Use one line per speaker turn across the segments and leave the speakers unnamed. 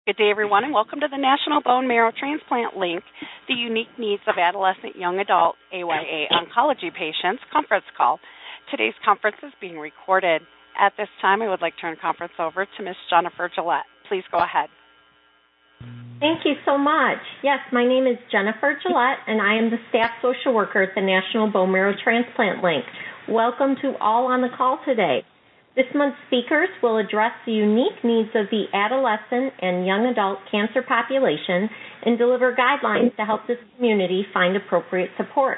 Good day, everyone, and welcome to the National Bone Marrow Transplant LINK, the Unique Needs of Adolescent Young Adult AYA Oncology Patients conference call. Today's conference is being recorded. At this time, I would like to turn the conference over to Ms. Jennifer Gillette. Please go ahead.
Thank you so much. Yes, my name is Jennifer Gillette, and I am the staff social worker at the National Bone Marrow Transplant LINK. Welcome to all on the call today. This month's speakers will address the unique needs of the adolescent and young adult cancer population and deliver guidelines to help this community find appropriate support.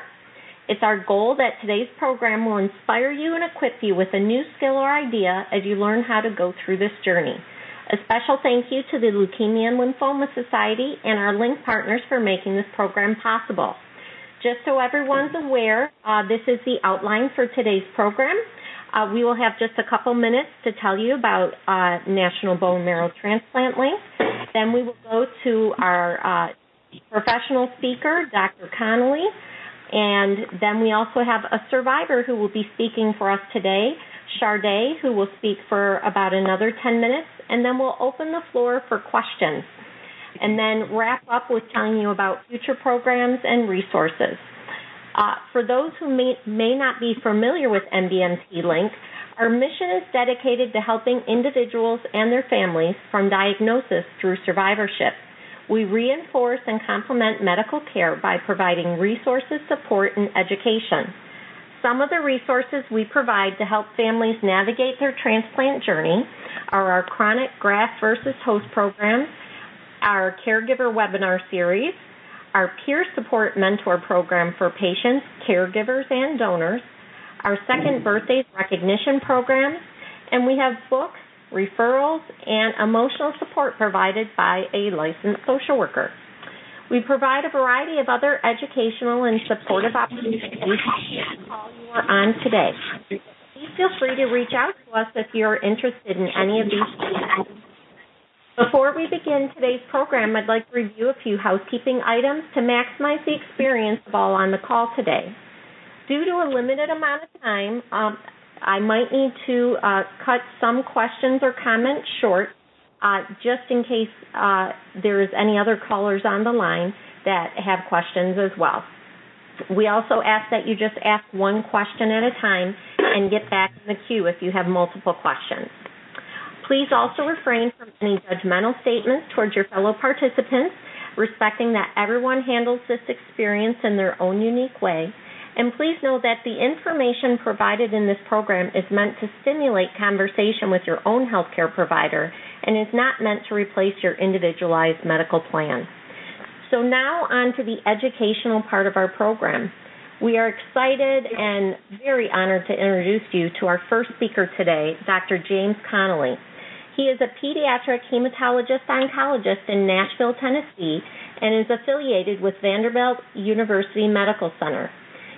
It's our goal that today's program will inspire you and equip you with a new skill or idea as you learn how to go through this journey. A special thank you to the Leukemia and Lymphoma Society and our LINK partners for making this program possible. Just so everyone's aware, this is the outline for today's program. We will have just a couple minutes to tell you about National Bone Marrow Transplant LINK. Then we will go to our professional speaker, Dr. Connelly, and then we also have a survivor who will be speaking for us today, Sharde, who will speak for about another 10 minutes, and then we'll open the floor for questions, and then wrap up with telling you about future programs and resources. For those who may not be familiar with nbmtLINK, our mission is dedicated to helping individuals and their families from diagnosis through survivorship. We reinforce and complement medical care by providing resources, support, and education. Some of the resources we provide to help families navigate their transplant journey are our chronic graft versus host programs, our caregiver webinar series, our peer support mentor program for patients, caregivers, and donors, our second birthdays recognition program, and we have books, referrals, and emotional support provided by a licensed social worker. We provide a variety of other educational and supportive opportunities to the call you are on today. Please feel free to reach out to us if you're interested in any of these things. Before we begin today's program, I'd like to review a few housekeeping items to maximize the experience of all on the call today. Due to a limited amount of time, I might need to cut some questions or comments short, just in case there's any other callers on the line that have questions as well. We also ask that you just ask one question at a time and get back in the queue if you have multiple questions. Please also refrain from any judgmental statements towards your fellow participants, respecting that everyone handles this experience in their own unique way. And please know that the information provided in this program is meant to stimulate conversation with your own healthcare provider and is not meant to replace your individualized medical plan. So now on to the educational part of our program. We are excited and very honored to introduce you to our first speaker today, Dr. James Connolly. He is a pediatric hematologist-oncologist in Nashville, Tennessee, and is affiliated with Vanderbilt University Medical Center.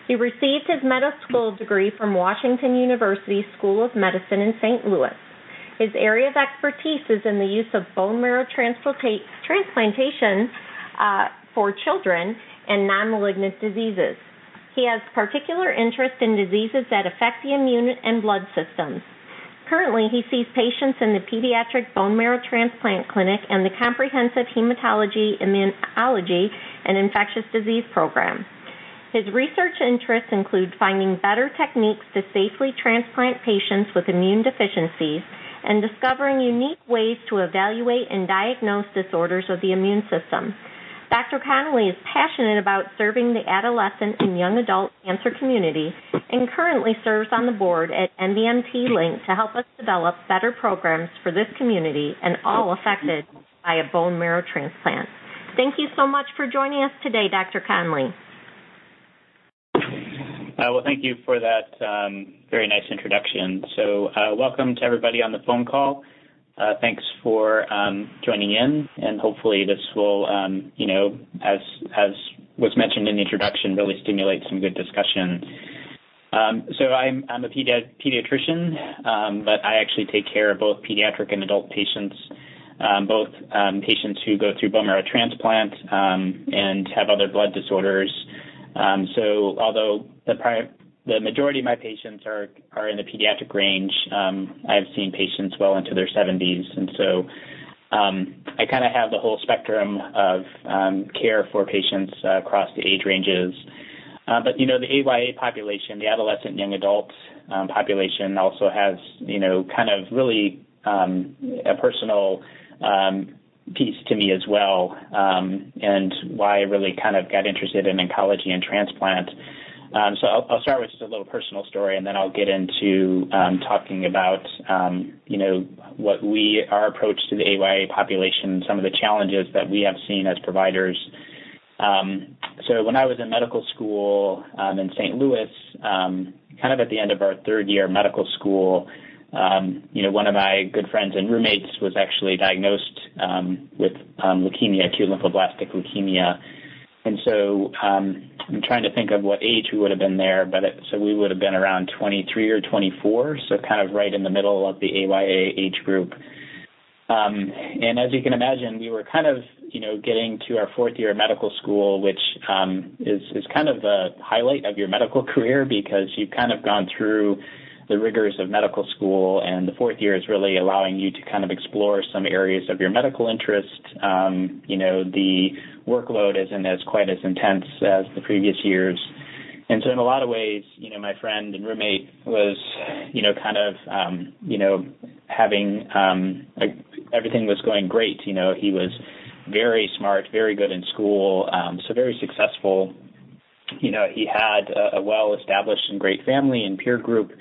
He received his medical degree from Washington University School of Medicine in St. Louis. His area of expertise is in the use of bone marrow transplantation for children and non-malignant diseases. He has particular interest in diseases that affect the immune and blood systems. Currently, he sees patients in the Pediatric Bone Marrow Transplant Clinic and the Comprehensive Hematology, Immunology, and Infectious Disease Program. His research interests include finding better techniques to safely transplant patients with immune deficiencies and discovering unique ways to evaluate and diagnose disorders of the immune system. Dr. Connolly is passionate about serving the adolescent and young adult cancer community and currently serves on the board at nbmtLINK to help us develop better programs for this community and all affected by a bone marrow transplant. Thank you so much for joining us today, Dr. Connolly.
Well, thank you for that very nice introduction. So welcome to everybody on the phone call. Thanks for joining in, and hopefully this will, as was mentioned in the introduction, really stimulate some good discussion. So I'm a pediatrician, but I actually take care of both pediatric and adult patients, both patients who go through bone marrow transplant and have other blood disorders. So although the majority of my patients are in the pediatric range, I've seen patients well into their 70s, and so I kind of have the whole spectrum of care for patients across the age ranges. But, the AYA population, the adolescent young adult population also has, kind of really a personal piece to me as well, and why I really kind of got interested in oncology and transplant. So I'll start with just a little personal story, and then I'll get into talking about, what our approach to the AYA population, some of the challenges that we have seen as providers. So when I was in medical school in St. Louis, kind of at the end of our third year of medical school, one of my good friends and roommates was actually diagnosed with leukemia, acute lymphoblastic leukemia. And so I'm trying to think of what age we would have been there, so we would have been around 23 or 24, so kind of right in the middle of the AYA age group. And as you can imagine, we were kind of, getting to our fourth year of medical school, which is kind of the highlight of your medical career because you've kind of gone through the rigors of medical school, and the fourth year is really allowing you to kind of explore some areas of your medical interest. The workload isn't quite as intense as the previous years. And so in a lot of ways, my friend and roommate was, kind of, having everything was going great. He was very smart, very good in school, so very successful. He had a well-established and great family and peer group.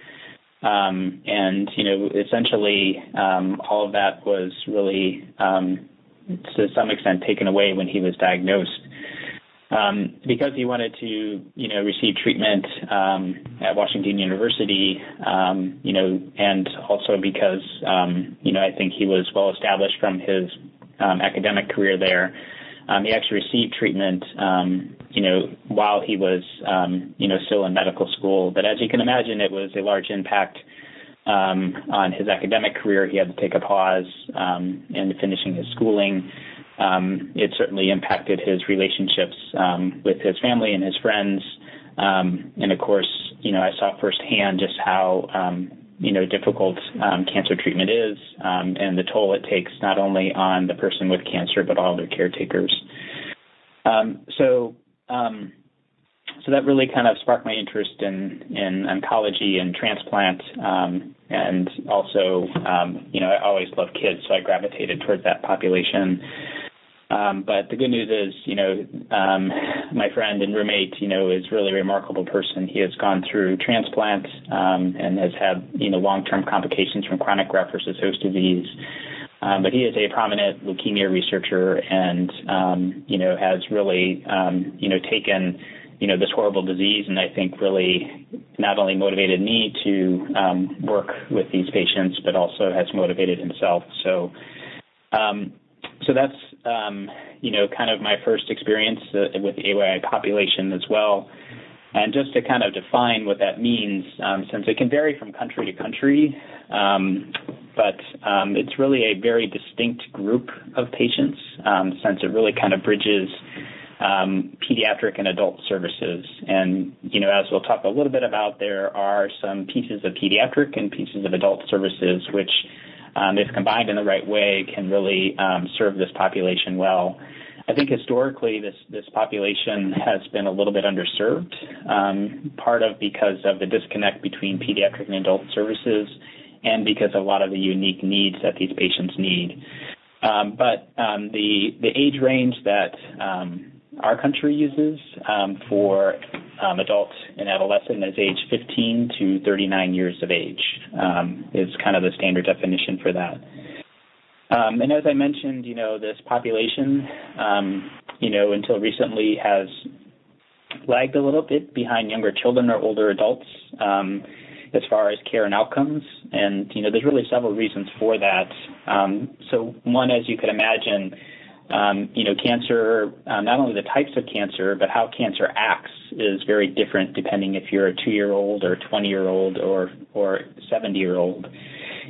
And, essentially all of that was really, to some extent, taken away when he was diagnosed. Because he wanted to, receive treatment at Washington University, and also because, I think he was well established from his academic career there. He actually received treatment, while he was, still in medical school. But as you can imagine, it was a large impact on his academic career. He had to take a pause in finishing his schooling. It certainly impacted his relationships with his family and his friends. And, of course, I saw firsthand just how, difficult cancer treatment is and the toll it takes not only on the person with cancer but all their caretakers. So that really kind of sparked my interest in oncology and transplant, and also, I always loved kids, so I gravitated towards that population. But the good news is, my friend and roommate, is really a remarkable person. He has gone through transplant and has had, long-term complications from chronic graft-versus-host disease. But he is a prominent leukemia researcher and, has really, taken, this horrible disease, and I think really not only motivated me to work with these patients, but also has motivated himself. So that's, kind of my first experience with the AYA population as well. And just to kind of define what that means, since it can vary from country to country, but it's really a very distinct group of patients, since it really kind of bridges pediatric and adult services. And, as we'll talk a little bit about, there are some pieces of pediatric and pieces of adult services which, if combined in the right way, can really serve this population well. I think historically this population has been a little bit underserved, part of because of the disconnect between pediatric and adult services and because of a lot of the unique needs that these patients need. But the age range that our country uses for adult and adolescent is age 15 to 39 years of age is kind of the standard definition for that. And as I mentioned, this population, until recently has lagged a little bit behind younger children or older adults as far as care and outcomes. And, there's really several reasons for that. So one, as you could imagine, cancer, not only the types of cancer, but how cancer acts is very different depending if you're a 2-year-old or 20-year-old or 70-year-old.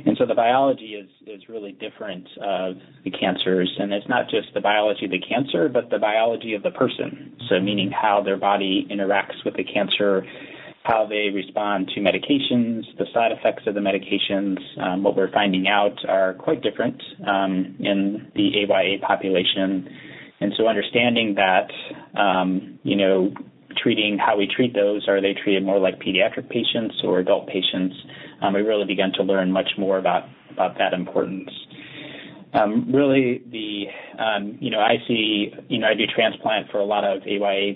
And so the biology is really different of the cancers, and it's not just the biology of the cancer, but the biology of the person. So meaning how their body interacts with the cancer, how they respond to medications, the side effects of the medications. What we're finding out are quite different in the AYA population. And so understanding that, treating how we treat those, are they treated more like pediatric patients or adult patients? We really began to learn much more about that importance. Really, I see, I do transplant for a lot of AYA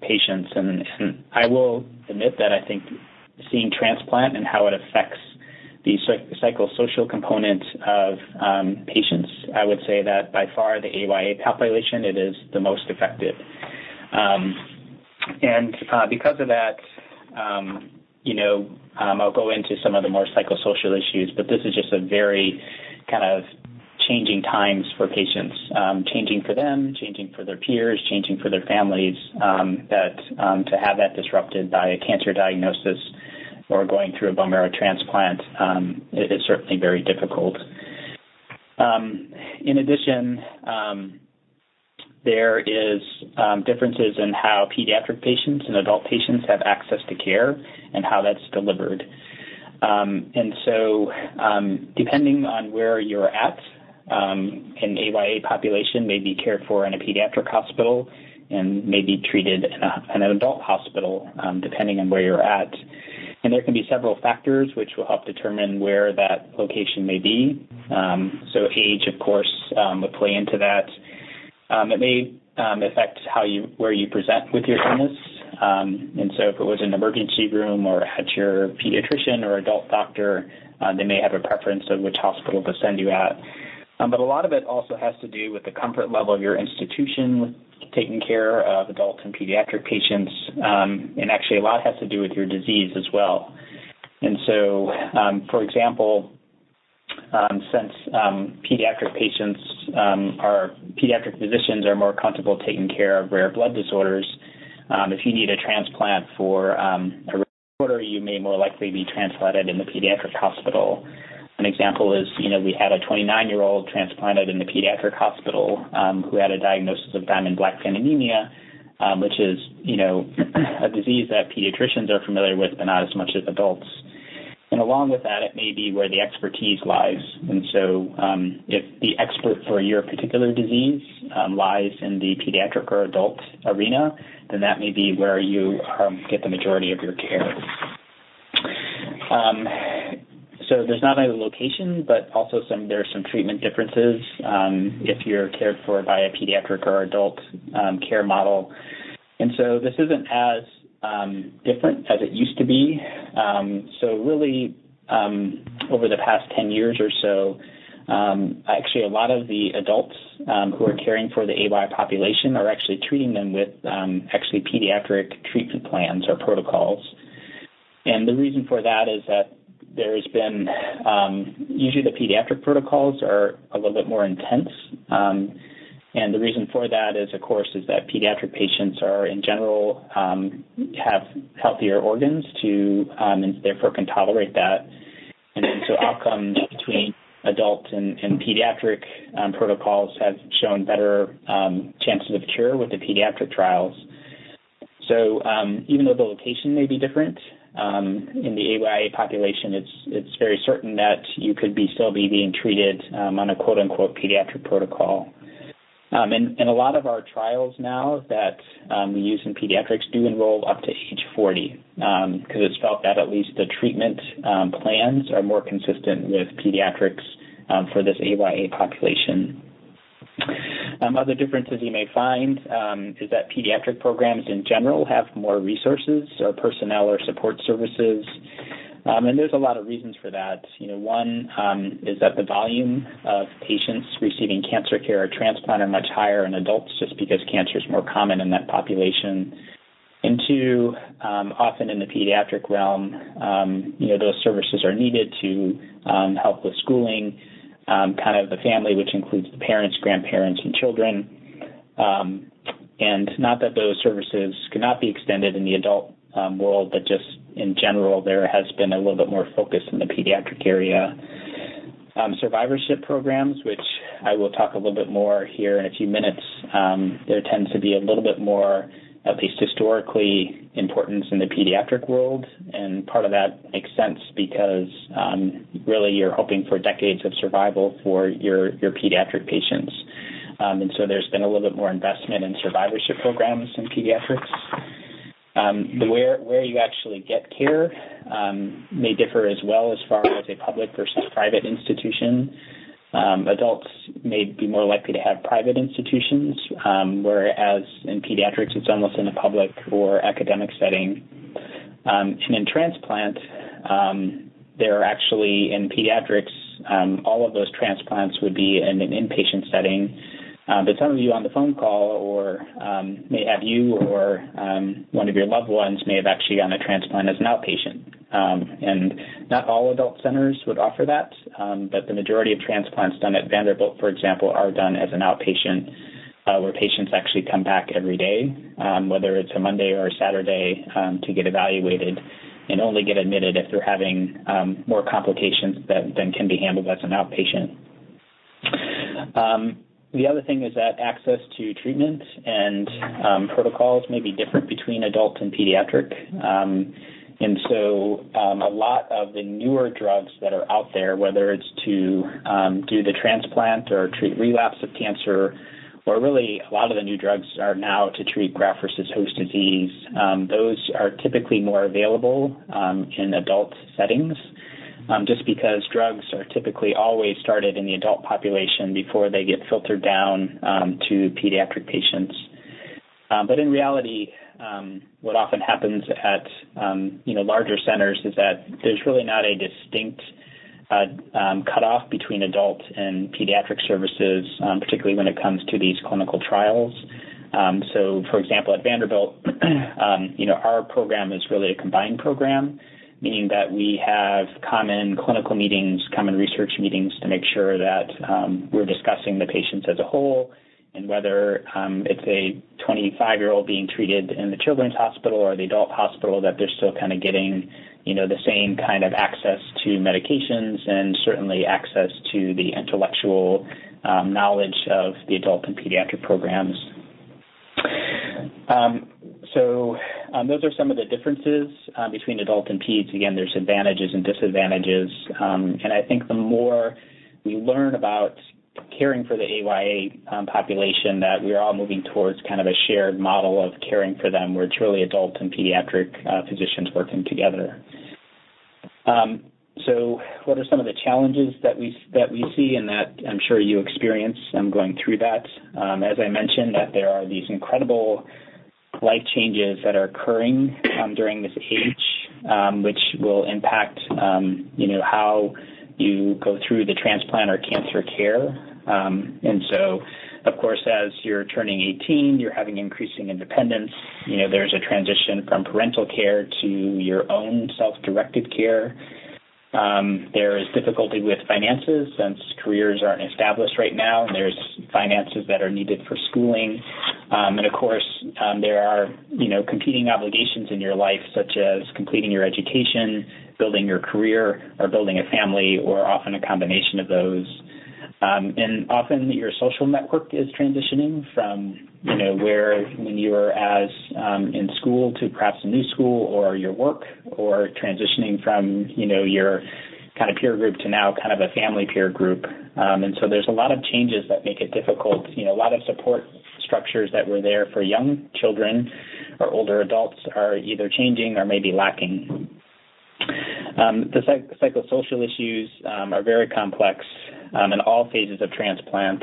patients, and I will admit that I think seeing transplant and how it affects the psychosocial component of patients, I would say that by far the AYA population, it is the most effective. Because of that, I'll go into some of the more psychosocial issues, but this is just a very kind of changing times for patients, changing for them, changing for their peers, changing for their families, to have that disrupted by a cancer diagnosis or going through a bone marrow transplant, it is certainly very difficult. In addition, there is differences in how pediatric patients and adult patients have access to care and how that's delivered. And so depending on where you're at, an AYA population may be cared for in a pediatric hospital and may be treated in an adult hospital, depending on where you're at. And there can be several factors which will help determine where that location may be. So age, of course, would play into that. It may affect where you present with your illness. And so if it was an emergency room or at your pediatrician or adult doctor, they may have a preference of which hospital to send you at. But a lot of it also has to do with the comfort level of your institution with taking care of adult and pediatric patients. And actually a lot has to do with your disease as well. And so, for example, since pediatric physicians are more comfortable taking care of rare blood disorders, if you need a transplant for a rare disorder, you may more likely be transplanted in the pediatric hospital. An example is, we had a 29-year-old transplanted in the pediatric hospital who had a diagnosis of diamond-black fan anemia, which is, a disease that pediatricians are familiar with, but not as much as adults. And along with that, it may be where the expertise lies. And so if the expert for your particular disease lies in the pediatric or adult arena, then that may be where you get the majority of your care. So there's not only the location, but also there are some treatment differences if you're cared for by a pediatric or adult care model. And so this isn't as different as it used to be. So really, over the past 10 years or so, actually a lot of the adults who are caring for the AY population are actually treating them with actually pediatric treatment plans or protocols. And the reason for that is that there's been, usually the pediatric protocols are a little bit more intense. And the reason for that is, of course, is that pediatric patients are, in general, have healthier organs and therefore can tolerate that. And so outcomes between adult and pediatric protocols have shown better chances of cure with the pediatric trials. So even though the location may be different, in the AYA population, it's very certain that you could still be being treated on a quote-unquote pediatric protocol. And a lot of our trials now that we use in pediatrics do enroll up to age 40 because it's felt that at least the treatment plans are more consistent with pediatrics for this AYA population. Other differences you may find is that pediatric programs in general have more resources or personnel or support services. And there's a lot of reasons for that. One is that the volume of patients receiving cancer care or transplant are much higher in adults just because cancer is more common in that population. And two, often in the pediatric realm, those services are needed to help with schooling, kind of the family, which includes the parents, grandparents, and children. And not that those services cannot be extended in the adult world, but just in general, there has been a little bit more focus in the pediatric area. Survivorship programs, which I will talk a little bit more here in a few minutes, there tends to be a little bit more at least historically, importance in the pediatric world. And part of that makes sense because really you're hoping for decades of survival for your pediatric patients. And so there's been a little bit more investment in survivorship programs in pediatrics. Where you actually get care may differ as well as far as a public versus private institution. Adults may be more likely to have private institutions, whereas in pediatrics it's almost in a public or academic setting. And in transplant, there are actually in pediatrics, all of those transplants would be in an inpatient setting. But some of you on the phone call or may have you or one of your loved ones may have actually gotten a transplant as an outpatient. And not all adult centers would offer that, but the majority of transplants done at Vanderbilt, for example, are done as an outpatient, where patients actually come back every day, whether it's a Monday or a Saturday, to get evaluated and only get admitted if they're having more complications than can be handled as an outpatient. The other thing is that access to treatment and protocols may be different between adult and pediatric. And so a lot of the newer drugs that are out there, whether it's to do the transplant or treat relapse of cancer, or really a lot of the new drugs are now to treat graft versus host disease, those are typically more available in adult settings. Just because drugs are typically always started in the adult population before they get filtered down to pediatric patients. But in reality, what often happens at larger centers is that there's really not a distinct cutoff between adult and pediatric services, particularly when it comes to these clinical trials. So, for example, at Vanderbilt, our program is really a combined program, meaning that we have common clinical meetings, common research meetings to make sure that we're discussing the patients as a whole, and whether it's a 25-year-old being treated in the children's hospital or the adult hospital, that they're still kind of getting, the same kind of access to medications and certainly access to the intellectual knowledge of the adult and pediatric programs. So those are some of the differences between adult and peds. Again, there's advantages and disadvantages. And I think the more we learn about caring for the AYA population, that we're all moving towards kind of a shared model of caring for them, where it's really adult and pediatric physicians working together. So what are some of the challenges that we see, and that I'm sure you experience going through that? As I mentioned, that there are these incredible life changes that are occurring during this age, which will impact, how you go through the transplant or cancer care. And so, of course, as you're turning 18, you're having increasing independence. There's a transition from parental care to your own self-directed care. There is difficulty with finances since careers aren't established right now, and there's finances that are needed for schooling. And of course, there are, competing obligations in your life, such as completing your education, building your career, or building a family, or often a combination of those. And often your social network is transitioning from, where when you were as in school to perhaps a new school or your work, or transitioning from, your kind of peer group to now kind of a family peer group. And so there's a lot of changes that make it difficult. A lot of support structures that were there for young children or older adults are either changing or maybe lacking. The psychosocial issues are very complex in all phases of transplant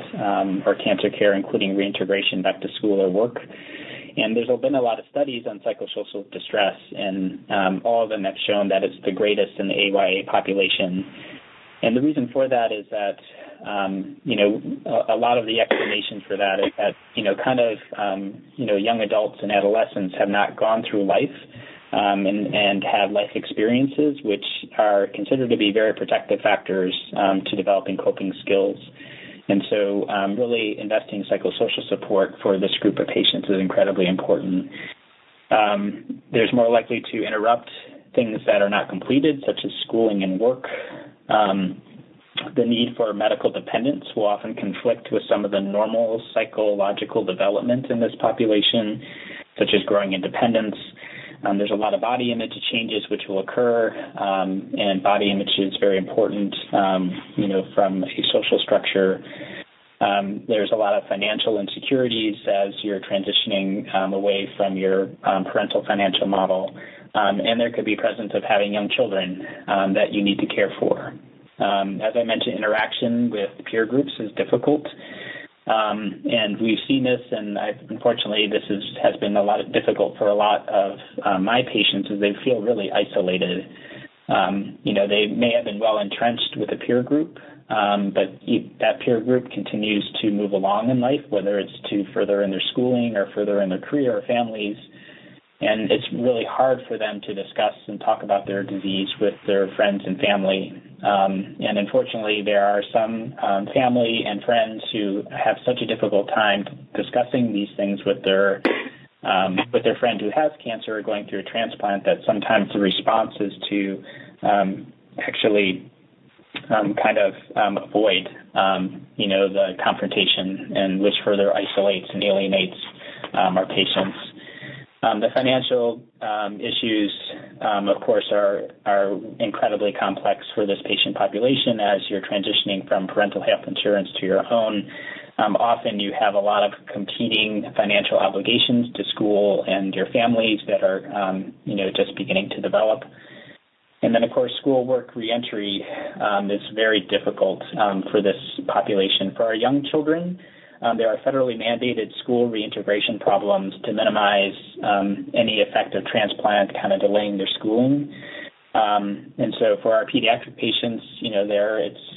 or cancer care, including reintegration back to school or work. And there's been a lot of studies on psychosocial distress, and all of them have shown that it's the greatest in the AYA population. And the reason for that is that, a lot of the explanation for that is that, young adults and adolescents have not gone through life and have life experiences, which are considered to be very protective factors to developing coping skills. And so really investing psychosocial support for this group of patients is incredibly important. There's more likely to interrupt things that are not completed, such as schooling and work. The need for medical dependence will often conflict with some of the normal psychological development in this population. such as growing independence. There's a lot of body image changes which will occur, and body image is very important, from a social structure. There's a lot of financial insecurities as you're transitioning away from your parental financial model, and there could be presence of having young children that you need to care for. As I mentioned, interaction with peer groups is difficult, and we've seen this, and unfortunately this has been difficult for a lot of my patients, as they feel really isolated. They may have been well entrenched with a peer group, but that peer group continues to move along in life, whether it's to further in their schooling or further in their career or families. And it's really hard for them to discuss and talk about their disease with their friends and family. And unfortunately, there are some family and friends who have such a difficult time discussing these things with their friend who has cancer or going through a transplant, that sometimes the response is to actually avoid the confrontation, and which further isolates and alienates our patients. The financial issues, of course, are incredibly complex for this patient population as you're transitioning from parental health insurance to your own. Often you have a lot of competing financial obligations to school and your families that are, just beginning to develop. And then, of course, schoolwork reentry is very difficult for this population. For our young children, there are federally mandated school reintegration problems to minimize any effect of transplant kind of delaying their schooling. And so for our pediatric patients,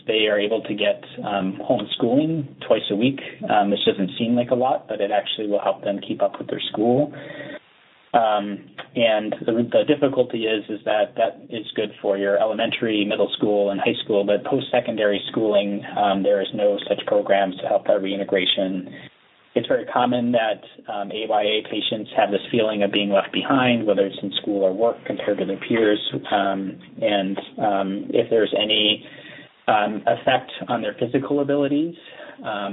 they are able to get homeschooling twice a week. This doesn't seem like a lot, but it actually will help them keep up with their school. And the difficulty is that is good for your elementary, middle school, and high school, but post-secondary schooling, there is no such programs to help that reintegration. It's very common that AYA patients have this feeling of being left behind, whether it's in school or work, compared to their peers. And if there's any effect on their physical abilities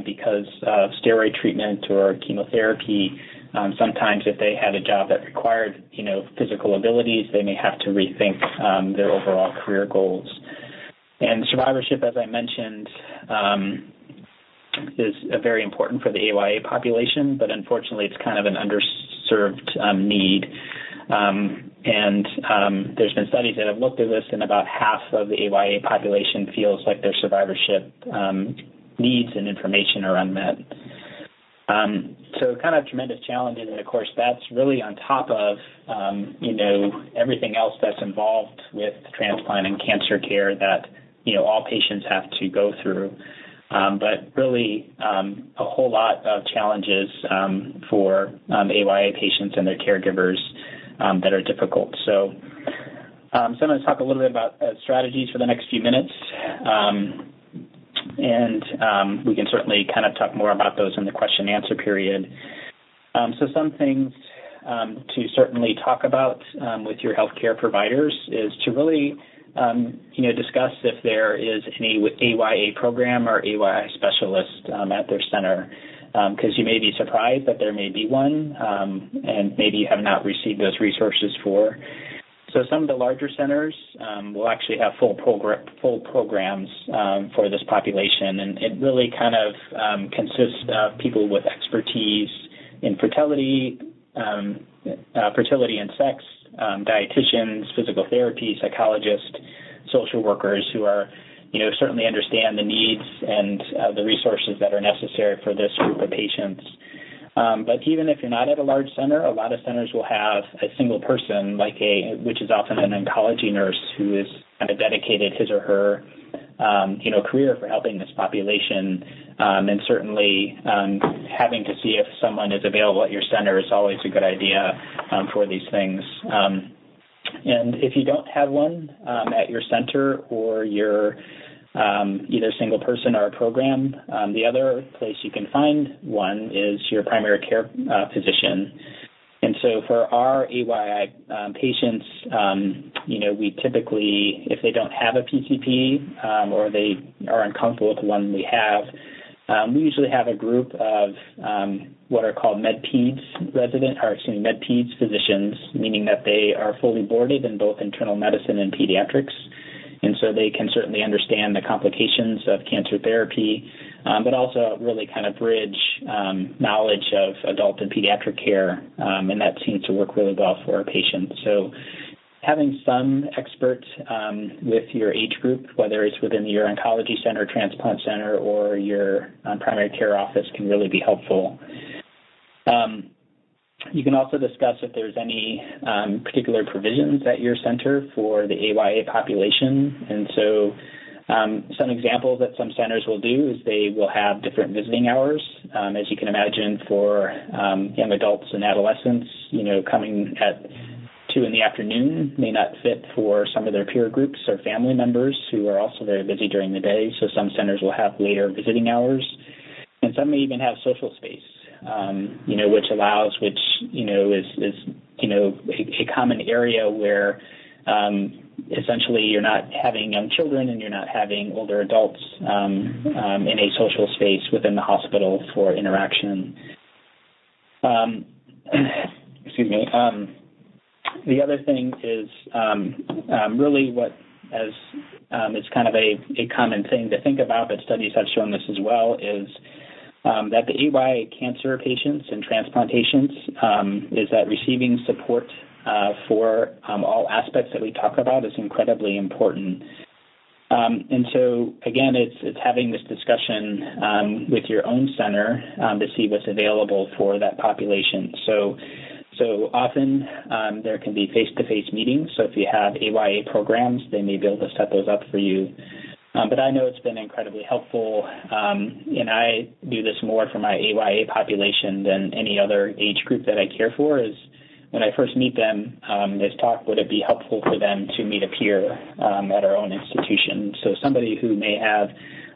because of steroid treatment or chemotherapy, sometimes if they had a job that required, physical abilities, they may have to rethink their overall career goals. And survivorship, as I mentioned, is very important for the AYA population, but unfortunately it's kind of an underserved need. And there's been studies that have looked at this, and about half of the AYA population feels like their survivorship needs and information are unmet. So kind of tremendous challenges, and of course that's really on top of, everything else that's involved with transplant and cancer care that, all patients have to go through. But really a whole lot of challenges for AYA patients and their caregivers that are difficult. So I'm going to talk a little bit about strategies for the next few minutes. And we can certainly kind of talk more about those in the question and answer period. So some things to certainly talk about with your healthcare providers is to really, discuss if there is any AYA program or AYA specialist at their center, because you may be surprised that there may be one, and maybe you have not received those resources for. So some of the larger centers will actually have full programs for this population, and it really kind of consists of people with expertise in fertility and sex, dietitians, physical therapy, psychologists, social workers who are, certainly understand the needs and the resources that are necessary for this group of patients. But even if you're not at a large center, a lot of centers will have a single person, which is often an oncology nurse, who is kind of dedicated his or her, career for helping this population. And certainly having to see if someone is available at your center is always a good idea for these things. And if you don't have one at your center, or you're either a single person or a program, the other place you can find one is your primary care physician. And so for our AYI patients, we typically, if they don't have a PCP or they are uncomfortable with the one we have, We usually have a group of what are called med-peds physicians, meaning that they are fully boarded in both internal medicine and pediatrics. And so they can certainly understand the complications of cancer therapy, but also really kind of bridge knowledge of adult and pediatric care, and that seems to work really well for our patients. So having some expert with your age group, whether it's within your oncology center, transplant center, or your primary care office, can really be helpful. You can also discuss if there's any particular provisions at your center for the AYA population. And so some examples that some centers will do is they will have different visiting hours. As you can imagine, for young adults and adolescents, coming at 2 in the afternoon may not fit for some of their peer groups or family members who are also very busy during the day. So some centers will have later visiting hours. And some may even have social space, which is a common area where essentially you're not having young children and you're not having older adults in a social space within the hospital for interaction. Excuse me. The other thing is really what, as it's kind of a common thing to think about, but studies have shown this as well, is that the AYA cancer patients and transplant patients is that receiving support for all aspects that we talk about is incredibly important. And so, again, it's having this discussion with your own center to see what's available for that population. So often there can be face-to-face meetings. So if you have AYA programs, they may be able to set those up for you. But I know it's been incredibly helpful, and I do this more for my AYA population than any other age group that I care for, is when I first meet them, is talk, would it be helpful for them to meet a peer at our own institution? So somebody who may have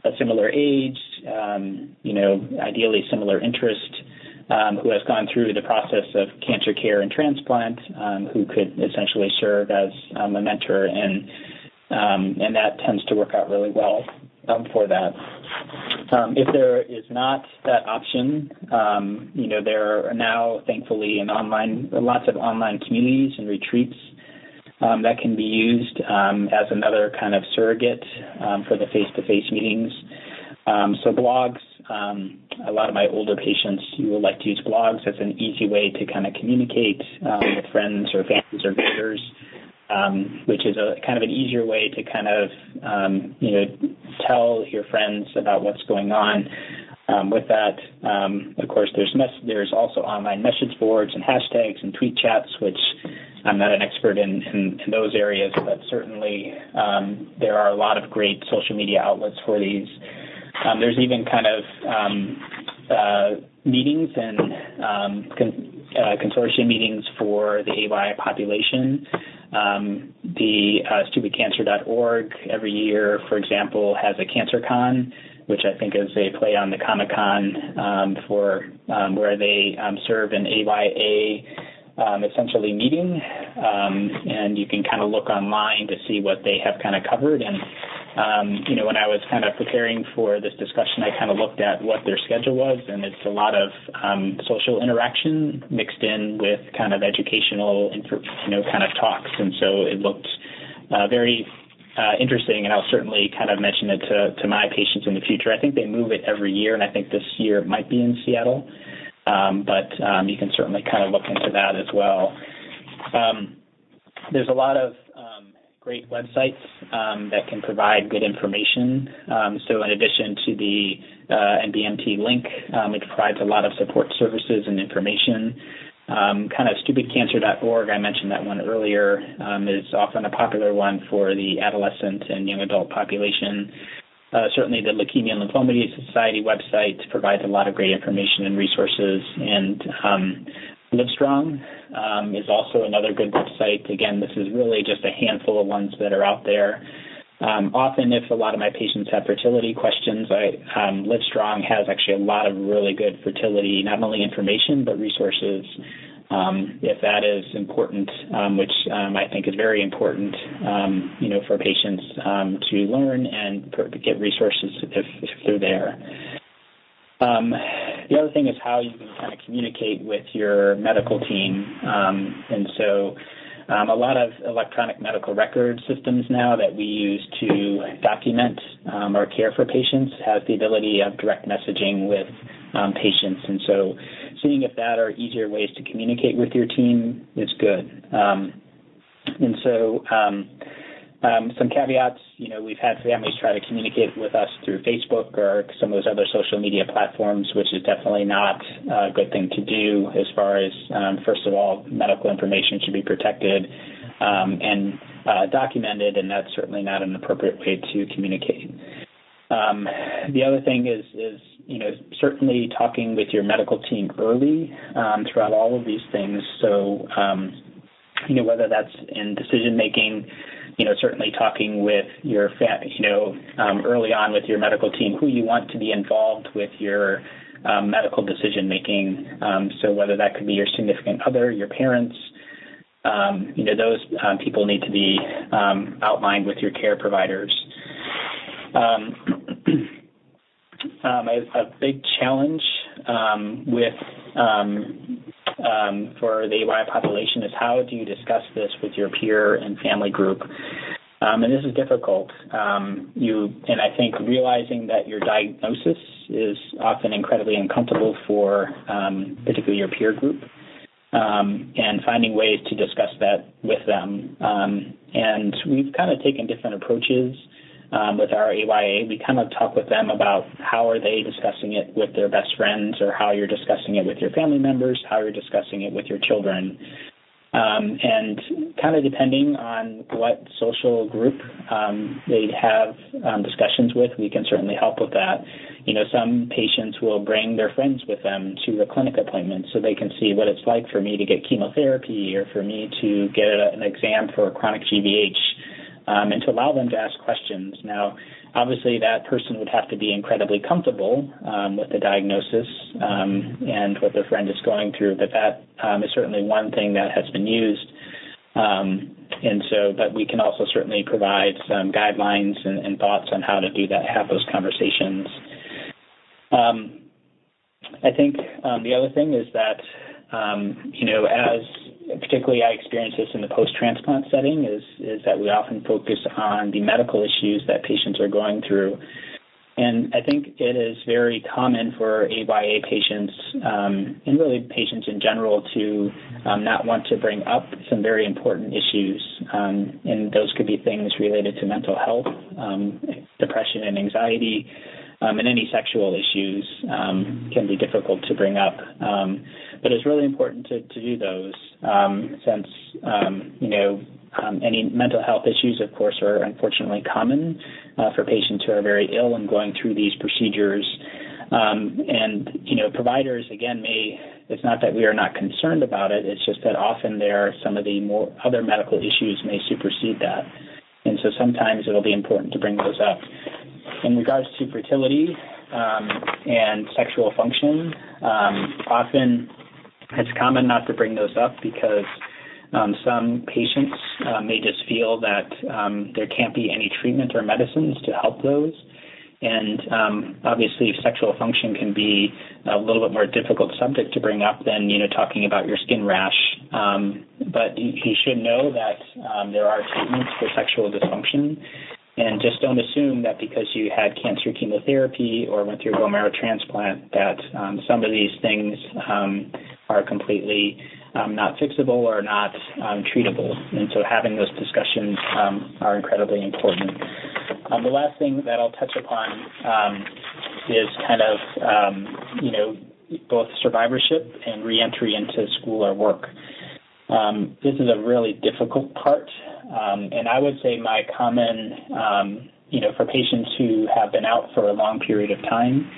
a similar age, ideally similar interest, who has gone through the process of cancer care and transplant, who could essentially serve as a mentor, and that tends to work out really well for that. If there is not that option, there are now, thankfully, lots of online communities and retreats that can be used as another kind of surrogate for the face-to-face meetings. So blogs, a lot of my older patients who would like to use blogs as an easy way to kind of communicate with friends or families or neighbors, which is a kind of an easier way to kind of, tell your friends about what's going on. With that, of course, there's also online message boards and hashtags and tweet chats, which I'm not an expert in those areas, but certainly there are a lot of great social media outlets for these. There's even kind of meetings and consortium meetings for the AYA population. The stupidcancer.org every year, for example, has a Cancer Con, which I think is a play on the Comic-Con where they serve an AYA essentially meeting, and you can kind of look online to see what they have kind of covered. And when I was kind of preparing for this discussion, I kind of looked at what their schedule was, and it's a lot of social interaction mixed in with kind of educational, kind of talks. And so it looked very interesting, and I'll certainly kind of mention it to my patients in the future. I think they move it every year, and I think this year it might be in Seattle, but you can certainly kind of look into that as well. There's a lot of great websites that can provide good information. So in addition to the nbmtLINK, it provides a lot of support services and information. Kind of stupidcancer.org, I mentioned that one earlier, is often a popular one for the adolescent and young adult population. Certainly the Leukemia and Lymphoma Society website provides a lot of great information and resources. And Livestrong is also another good website. Again, this is really just a handful of ones that are out there. Often, if a lot of my patients have fertility questions, Livestrong has actually a lot of really good fertility, not only information, but resources, if that is important, which I think is very important, for patients to learn and get resources if they're there. The other thing is how you can kind of communicate with your medical team. And so a lot of electronic medical record systems now that we use to document our care for patients has the ability of direct messaging with patients. And so seeing if that are easier ways to communicate with your team is good. And so some caveats, we've had families try to communicate with us through Facebook or some of those other social media platforms, which is definitely not a good thing to do as far as, first of all, medical information should be protected and documented, and that's certainly not an appropriate way to communicate. The other thing is certainly talking with your medical team early throughout all of these things. So, whether that's in decision-making, certainly talking with your, early on with your medical team, who you want to be involved with your medical decision-making. So whether that could be your significant other, your parents, those people need to be outlined with your care providers. A big challenge with for the AY population is how do you discuss this with your peer and family group? And this is difficult. And I think realizing that your diagnosis is often incredibly uncomfortable for particularly your peer group, and finding ways to discuss that with them. And we've kind of taken different approaches. With our AYA, we kind of talk with them about how are they discussing it with their best friends, or how you're discussing it with your family members, how you're discussing it with your children. And kind of depending on what social group they have discussions with, we can certainly help with that. Some patients will bring their friends with them to a clinic appointment so they can see what it's like for me to get chemotherapy or for me to get an exam for chronic GVH. And to allow them to ask questions. Now, obviously, that person would have to be incredibly comfortable with the diagnosis and what their friend is going through, but that is certainly one thing that has been used. But we can also certainly provide some guidelines and thoughts on how to do that, have those conversations. I think the other thing is that, as particularly I experience this in the post-transplant setting, is that we often focus on the medical issues that patients are going through. And I think it is very common for AYA patients, and really patients in general, to not want to bring up some very important issues. And those could be things related to mental health, depression and anxiety, and any sexual issues can be difficult to bring up. But it's really important to do those since, any mental health issues, of course, are unfortunately common for patients who are very ill and going through these procedures. Providers, again, it's not that we are not concerned about it, it's just that often there are some of the more other medical issues may supersede that. And so sometimes it'll be important to bring those up. In regards to fertility and sexual function, often it's common not to bring those up because some patients may just feel that there can't be any treatment or medicines to help those. And obviously sexual function can be a little bit more difficult subject to bring up than, talking about your skin rash. But you should know that there are treatments for sexual dysfunction. And just don't assume that because you had cancer chemotherapy or went through a bone marrow transplant that some of these things are completely not fixable or not treatable. And so having those discussions are incredibly important. The last thing that I'll touch upon is kind of, both survivorship and reentry into school or work. This is a really difficult part. And I would say my common, for patients who have been out for a long period of time,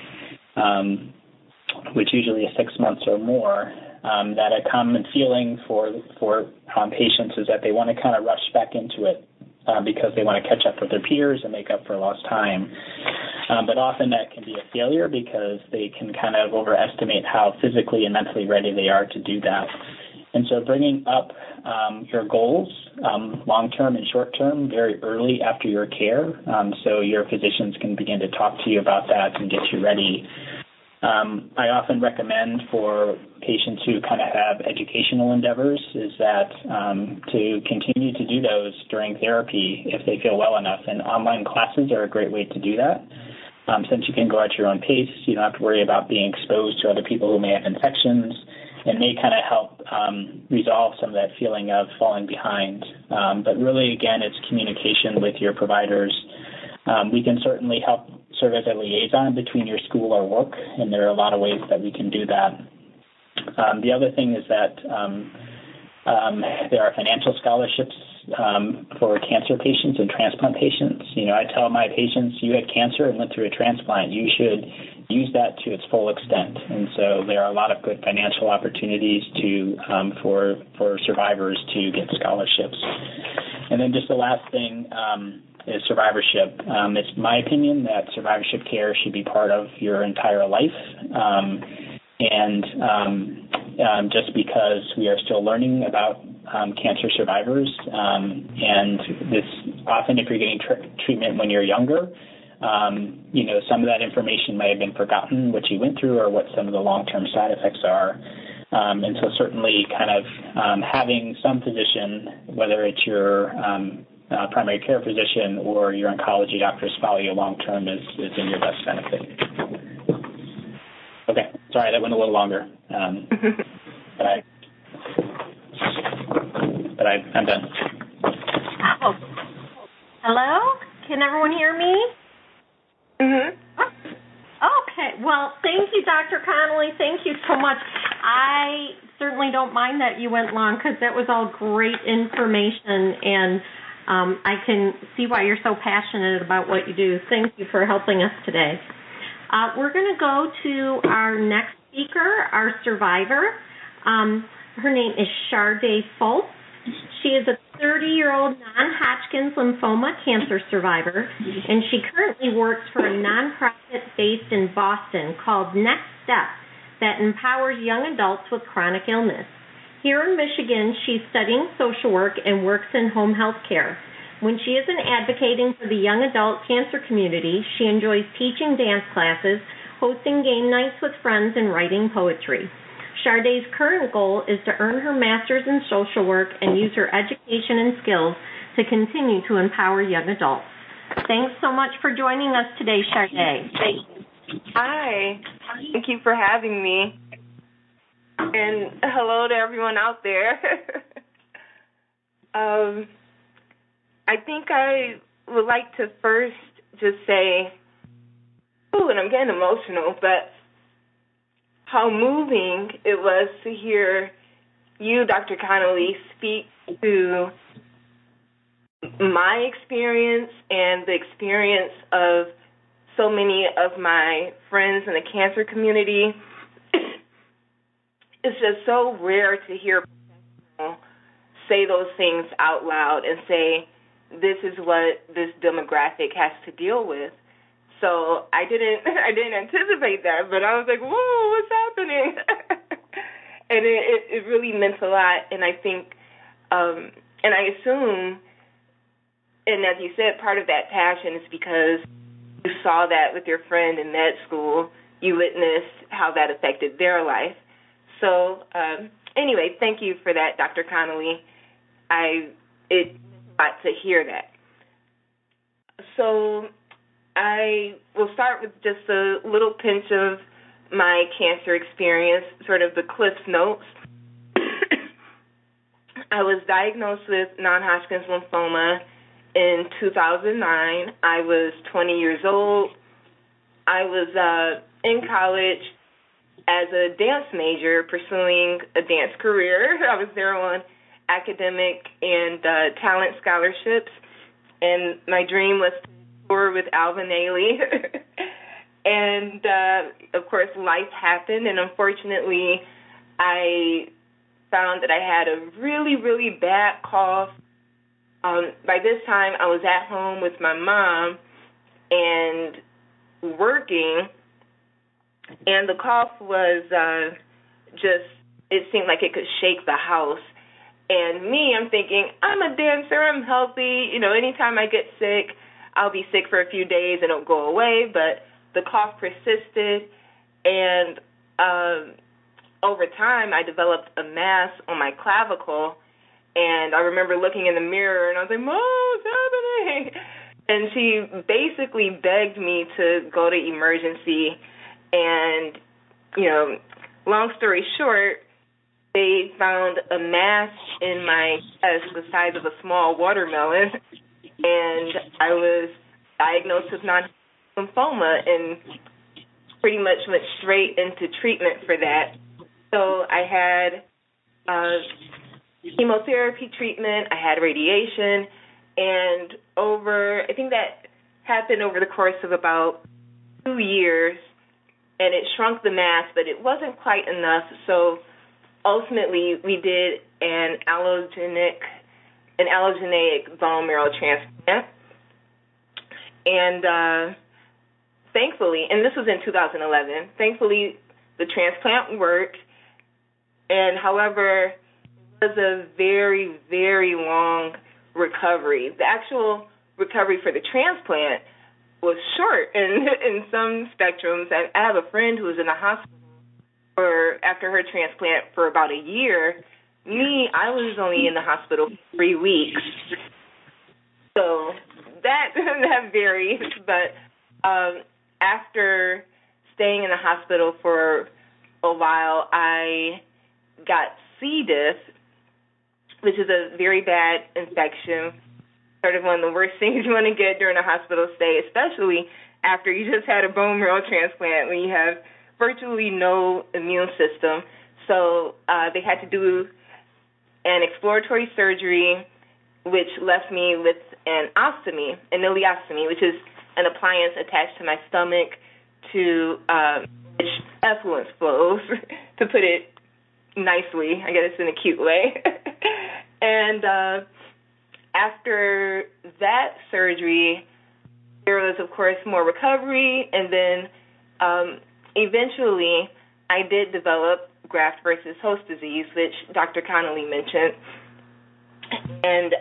which usually is 6 months or more, that a common feeling for patients is that they want to kind of rush back into it because they want to catch up with their peers and make up for lost time. But often that can be a failure because they can kind of overestimate how physically and mentally ready they are to do that. And so bringing up your goals, long-term and short-term, very early after your care, so your physicians can begin to talk to you about that and get you ready. I often recommend for patients who kind of have educational endeavors is that to continue to do those during therapy if they feel well enough. And online classes are a great way to do that. Since you can go at your own pace, you don't have to worry about being exposed to other people who may have infections, and may kind of help resolve some of that feeling of falling behind. But really, again, it's communication with your providers. We can certainly help serve as a liaison between your school or work, and there are a lot of ways that we can do that. The other thing is that there are financial scholarships for cancer patients and transplant patients. I tell my patients, you had cancer and went through a transplant. You should use that to its full extent. And so there are a lot of good financial opportunities for survivors to get scholarships. And then just the last thing is survivorship. It's my opinion that survivorship care should be part of your entire life. Just because we are still learning about cancer survivors, and this often if you're getting treatment when you're younger, some of that information may have been forgotten, what you went through or what some of the long-term side effects are. And so certainly kind of having some physician, whether it's your primary care physician or your oncology doctors follow you long-term is in your best benefit. Okay, sorry, that went a little longer, but I'm done.
Oh. Hello? Can everyone hear me?
Mm-hmm.
Okay. Well, thank you, Dr. Connelly. Thank you so much. I certainly don't mind that you went long because that was all great information, and I can see why you're so passionate about what you do. Thank you for helping us today. We're going to go to our next speaker, our survivor. Her name is Charjay Fultz. She is a 30-year-old non-Hodgkin's lymphoma cancer survivor, and she currently works for a nonprofit based in Boston called Next Step that empowers young adults with chronic illness. Here in Michigan, she's studying social work and works in home health care. When she isn't advocating for the young adult cancer community, she enjoys teaching dance classes, hosting game nights with friends, and writing poetry. Charday's current goal is to earn her master's in social work and use her education and skills to continue to empower young adults. Thanks so much for joining us today, Charjay.
Hi. Thank you for having me. And hello to everyone out there. I think I would like to first just say, and I'm getting emotional, but how moving it was to hear you, Dr. Connolly, speak to my experience and the experience of so many of my friends in the cancer community. It's just so rare to hear people say those things out loud and say, this is what this demographic has to deal with. So I didn't anticipate that, but I was like, whoa, what's happening? And it really meant a lot. And I think, and I assume, and as you said, part of that passion is because you saw that with your friend in med school. You witnessed how that affected their life. So anyway, thank you for that, Dr. Connolly. It got to hear that. So I will start with just a little pinch of my cancer experience, sort of the Cliff Notes. I was diagnosed with non-Hodgkin's lymphoma in 2009. I was 20 years old. I was in college as a dance major pursuing a dance career. I was there on academic and talent scholarships, and my dream was to tour with Alvin Ailey. And, of course, life happened, and unfortunately I found that I had a really, really bad cough. By this time I was at home with my mom and working, and the cough was it seemed like it could shake the house. And me, I'm thinking, I'm a dancer, I'm healthy. Anytime I get sick, I'll be sick for a few days and it'll go away. But the cough persisted, And over time, I developed a mass on my clavicle, and I remember looking in the mirror, and I was like, Mom, what's happening? And she basically begged me to go to emergency, and, long story short, they found a mass in my chest the size of a small watermelon, and I was diagnosed with non-Hodgkin's lymphoma and pretty much went straight into treatment for that. So I had chemotherapy treatment, I had radiation, and I think that happened over the course of about 2 years, and it shrunk the mass, but it wasn't quite enough. So ultimately, we did an allogeneic bone marrow transplant, and thankfully, and this was in 2011, thankfully the transplant worked, and however, it was a very, very long recovery. The actual recovery for the transplant was short in some spectrums. I have a friend who was in the hospital after her transplant for about a year. Me, I was only in the hospital for 3 weeks. So that varies. But after staying in the hospital for a while, I got C. diff, which is a very bad infection, sort of one of the worst things you want to get during a hospital stay, especially after you just had a bone marrow transplant when you have virtually no immune system. So they had to do an exploratory surgery, which left me with an ileostomy, which is an appliance attached to my stomach to which effluence flows, to put it nicely. I guess in a cute way. And after that surgery, there was, of course, more recovery, and then eventually I did develop graft versus host disease, which Dr. Connelly mentioned. And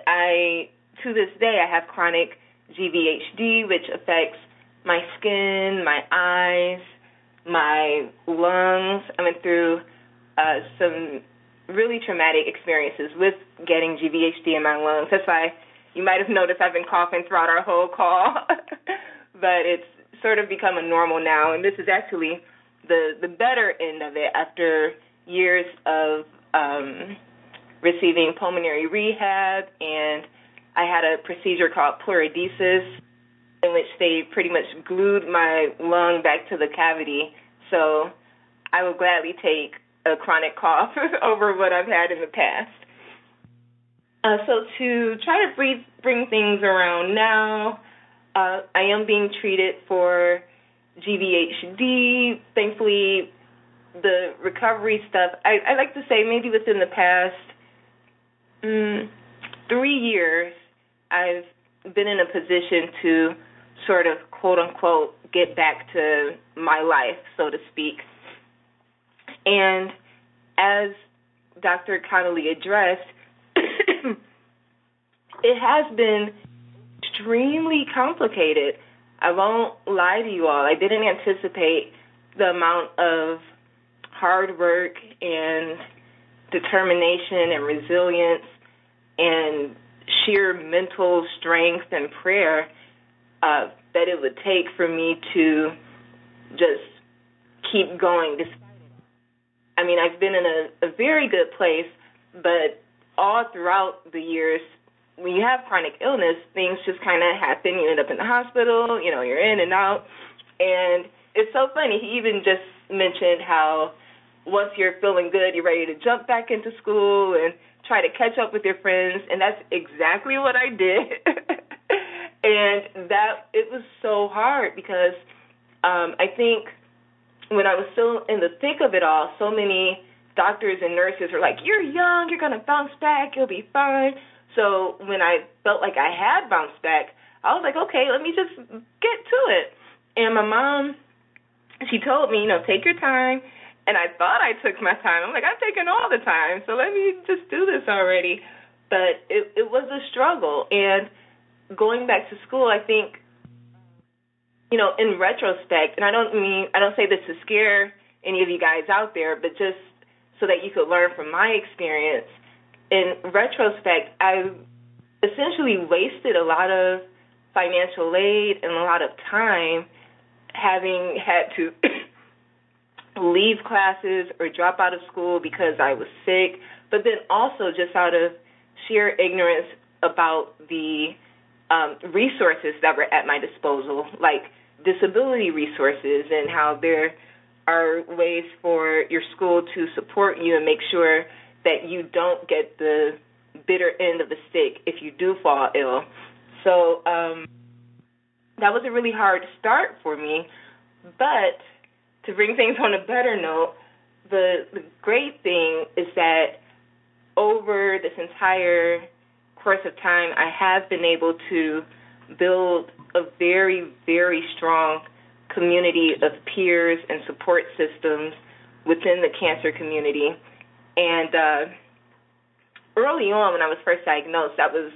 to this day, I have chronic GVHD, which affects my skin, my eyes, my lungs. I went through some really traumatic experiences with getting GVHD in my lungs. That's why you might have noticed I've been coughing throughout our whole call. But it's sort of become a normal now, and this is actually the better end of it after years of receiving pulmonary rehab, and I had a procedure called pleurodesis, in which they pretty much glued my lung back to the cavity. So I would gladly take a chronic cough over what I've had in the past. So to try to bring things around now, I am being treated for GVHD. Thankfully, the recovery stuff, I like to say maybe within the past 3 years, I've been in a position to sort of, quote-unquote, get back to my life, so to speak. And as Dr. Connolly addressed, it has been extremely complicated. I won't lie to you all. I didn't anticipate the amount of hard work and determination and resilience and sheer mental strength and prayer that it would take for me to just keep going. I mean, I've been in a very good place, but all throughout the years, when you have chronic illness, things just kind of happen. You end up in the hospital, you're in and out. And it's so funny. He even just mentioned how once you're feeling good, you're ready to jump back into school and try to catch up with your friends. And that's exactly what I did. And it was so hard because I think when I was still in the thick of it all, so many doctors and nurses were like, you're young, you're going to bounce back, you'll be fine. So when I felt like I had bounced back, I was like, okay, let me just get to it. And my mom, she told me, take your time. And I thought I took my time. I'm like, I'm taking all the time, so let me just do this already. But it was a struggle. And going back to school, I think in retrospect, and I don't say this to scare any of you guys out there, but just so that you could learn from my experience. In retrospect, I essentially wasted a lot of financial aid and a lot of time having had to leave classes or drop out of school because I was sick, but then also just out of sheer ignorance about the resources that were at my disposal, like disability resources, and how there are ways for your school to support you and make sure that you don't get the bitter end of the stick if you do fall ill. So that was a really hard start for me. But to bring things on a better note, the great thing is that over this entire course of time, I have been able to build a very, very strong community of peers and support systems within the cancer community. And early on, when I was first diagnosed, that was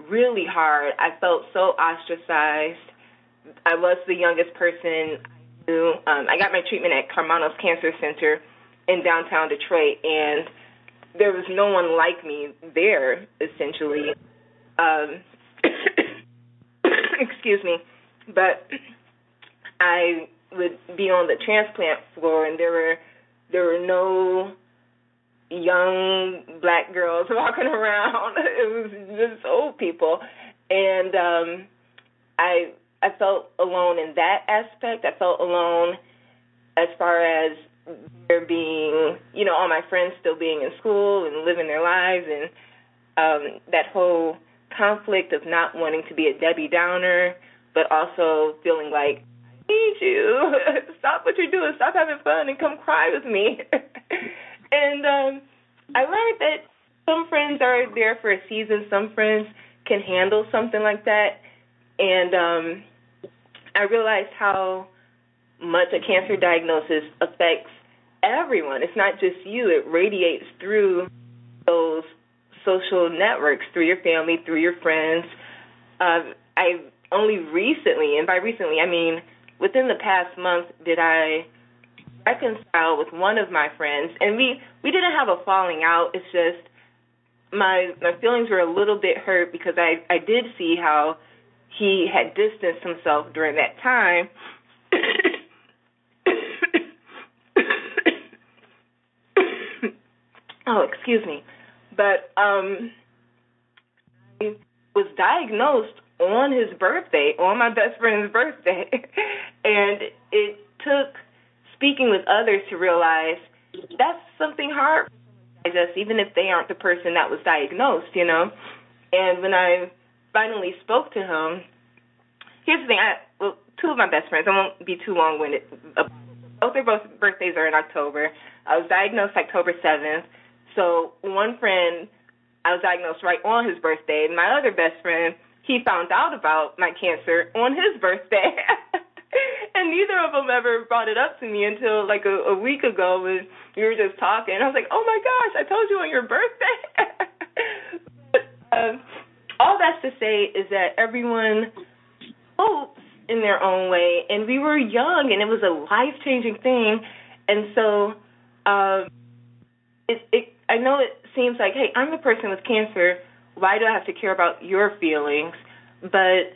really hard. I felt so ostracized. I was the youngest person I knew. I got my treatment at Carell's Cancer Center in downtown Detroit, and there was no one like me there, essentially. Excuse me. But I would be on the transplant floor, and there were no young black girls walking around. It was just old people. And I felt alone in that aspect. I felt alone as far as there being, all my friends still being in school and living their lives, and that whole conflict of not wanting to be a Debbie Downer, but also feeling like, I need you. Stop what you're doing. Stop having fun and come cry with me. And I learned that some friends are there for a season. Some friends can handle something like that. And I realized how much a cancer diagnosis affects everyone. It's not just you. It radiates through those social networks, through your family, through your friends. I only recently, and by recently I mean within the past month, did I reconcile with one of my friends. And we didn't have a falling out. It's just my feelings were a little bit hurt because I did see how he had distanced himself during that time. Oh, excuse me. But I was diagnosed on his birthday, on my best friend's birthday, and it took speaking with others to realize that's something hard for someone to digest, even if they aren't the person that was diagnosed, And when I finally spoke to him, here's the thing. Two of my best friends, I won't be too long-winded. Both their birthdays are in October. I was diagnosed October 7th. So one friend, I was diagnosed right on his birthday, and my other best friend, he found out about my cancer on his birthday. And neither of them ever brought it up to me until like a week ago when we were just talking. I was like, oh, my gosh, I told you on your birthday. But all that's to say is that everyone hopes in their own way, and we were young, and it was a life-changing thing. And so I know it seems like, hey, I'm the person with cancer. Why do I have to care about your feelings? But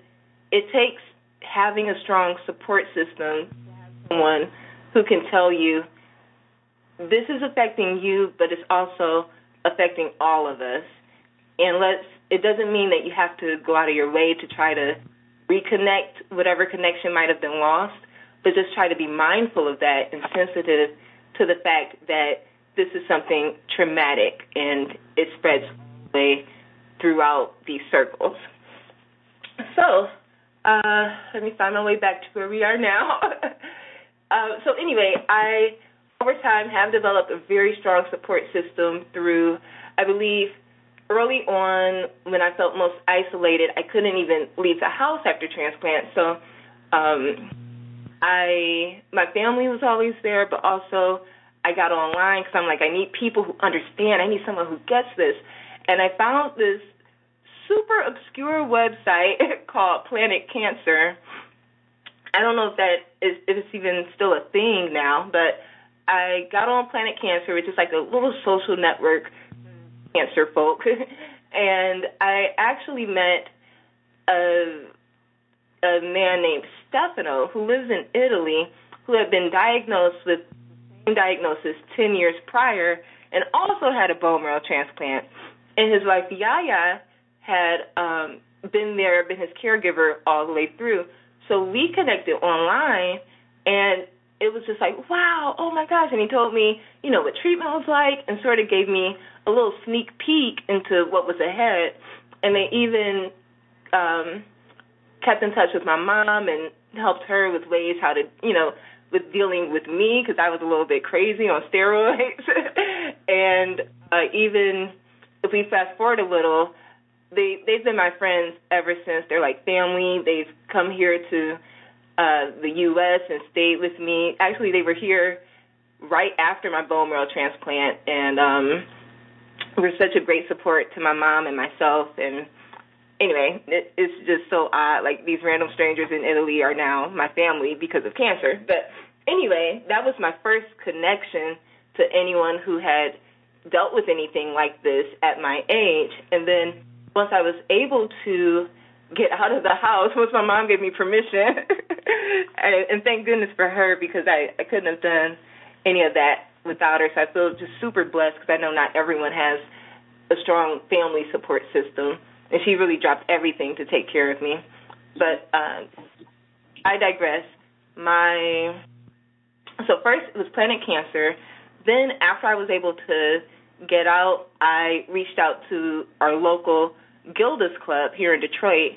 it takes having a strong support system, someone who can tell you this is affecting you, but it's also affecting all of us. And it doesn't mean that you have to go out of your way to try to reconnect whatever connection might have been lost, but just try to be mindful of that and sensitive to the fact that this is something traumatic and it spreads throughout these circles. So let me find my way back to where we are now. So anyway, I, over time, have developed a very strong support system through, I believe, early on when I felt most isolated, I couldn't even leave the house after transplant. So my family was always there, but also I got online because I'm like, I need people who understand. I need someone who gets this. And I found this super obscure website called Planet Cancer. I don't know if it's even still a thing now, but I got on Planet Cancer, which is like a little social network cancer folk, and I actually met a man named Stefano who lives in Italy who had been diagnosed with the same diagnosis 10 years prior and also had a bone marrow transplant. And his wife, Yaya, had been his caregiver all the way through. So we connected online, and it was just like, wow, oh, my gosh. And he told me, what treatment was like and sort of gave me a little sneak peek into what was ahead. And they even kept in touch with my mom and helped her with ways how to, with dealing with me because I was a little bit crazy on steroids. And even if we fast forward a little, they've been my friends ever since. They're like family. They've come here to the U.S. and stayed with me. Actually, they were here right after my bone marrow transplant, and were such a great support to my mom and myself. And anyway, it's just so odd. Like, these random strangers in Italy are now my family because of cancer. But anyway, that was my first connection to anyone who had dealt with anything like this at my age. And then once I was able to get out of the house, once my mom gave me permission, and thank goodness for her because I couldn't have done any of that without her. So I feel just super blessed because I know not everyone has a strong family support system. And she really dropped everything to take care of me. But I digress. So first it was Planet Cancer. Then after I was able to get out, I reached out to our local Gilda's Club here in Detroit.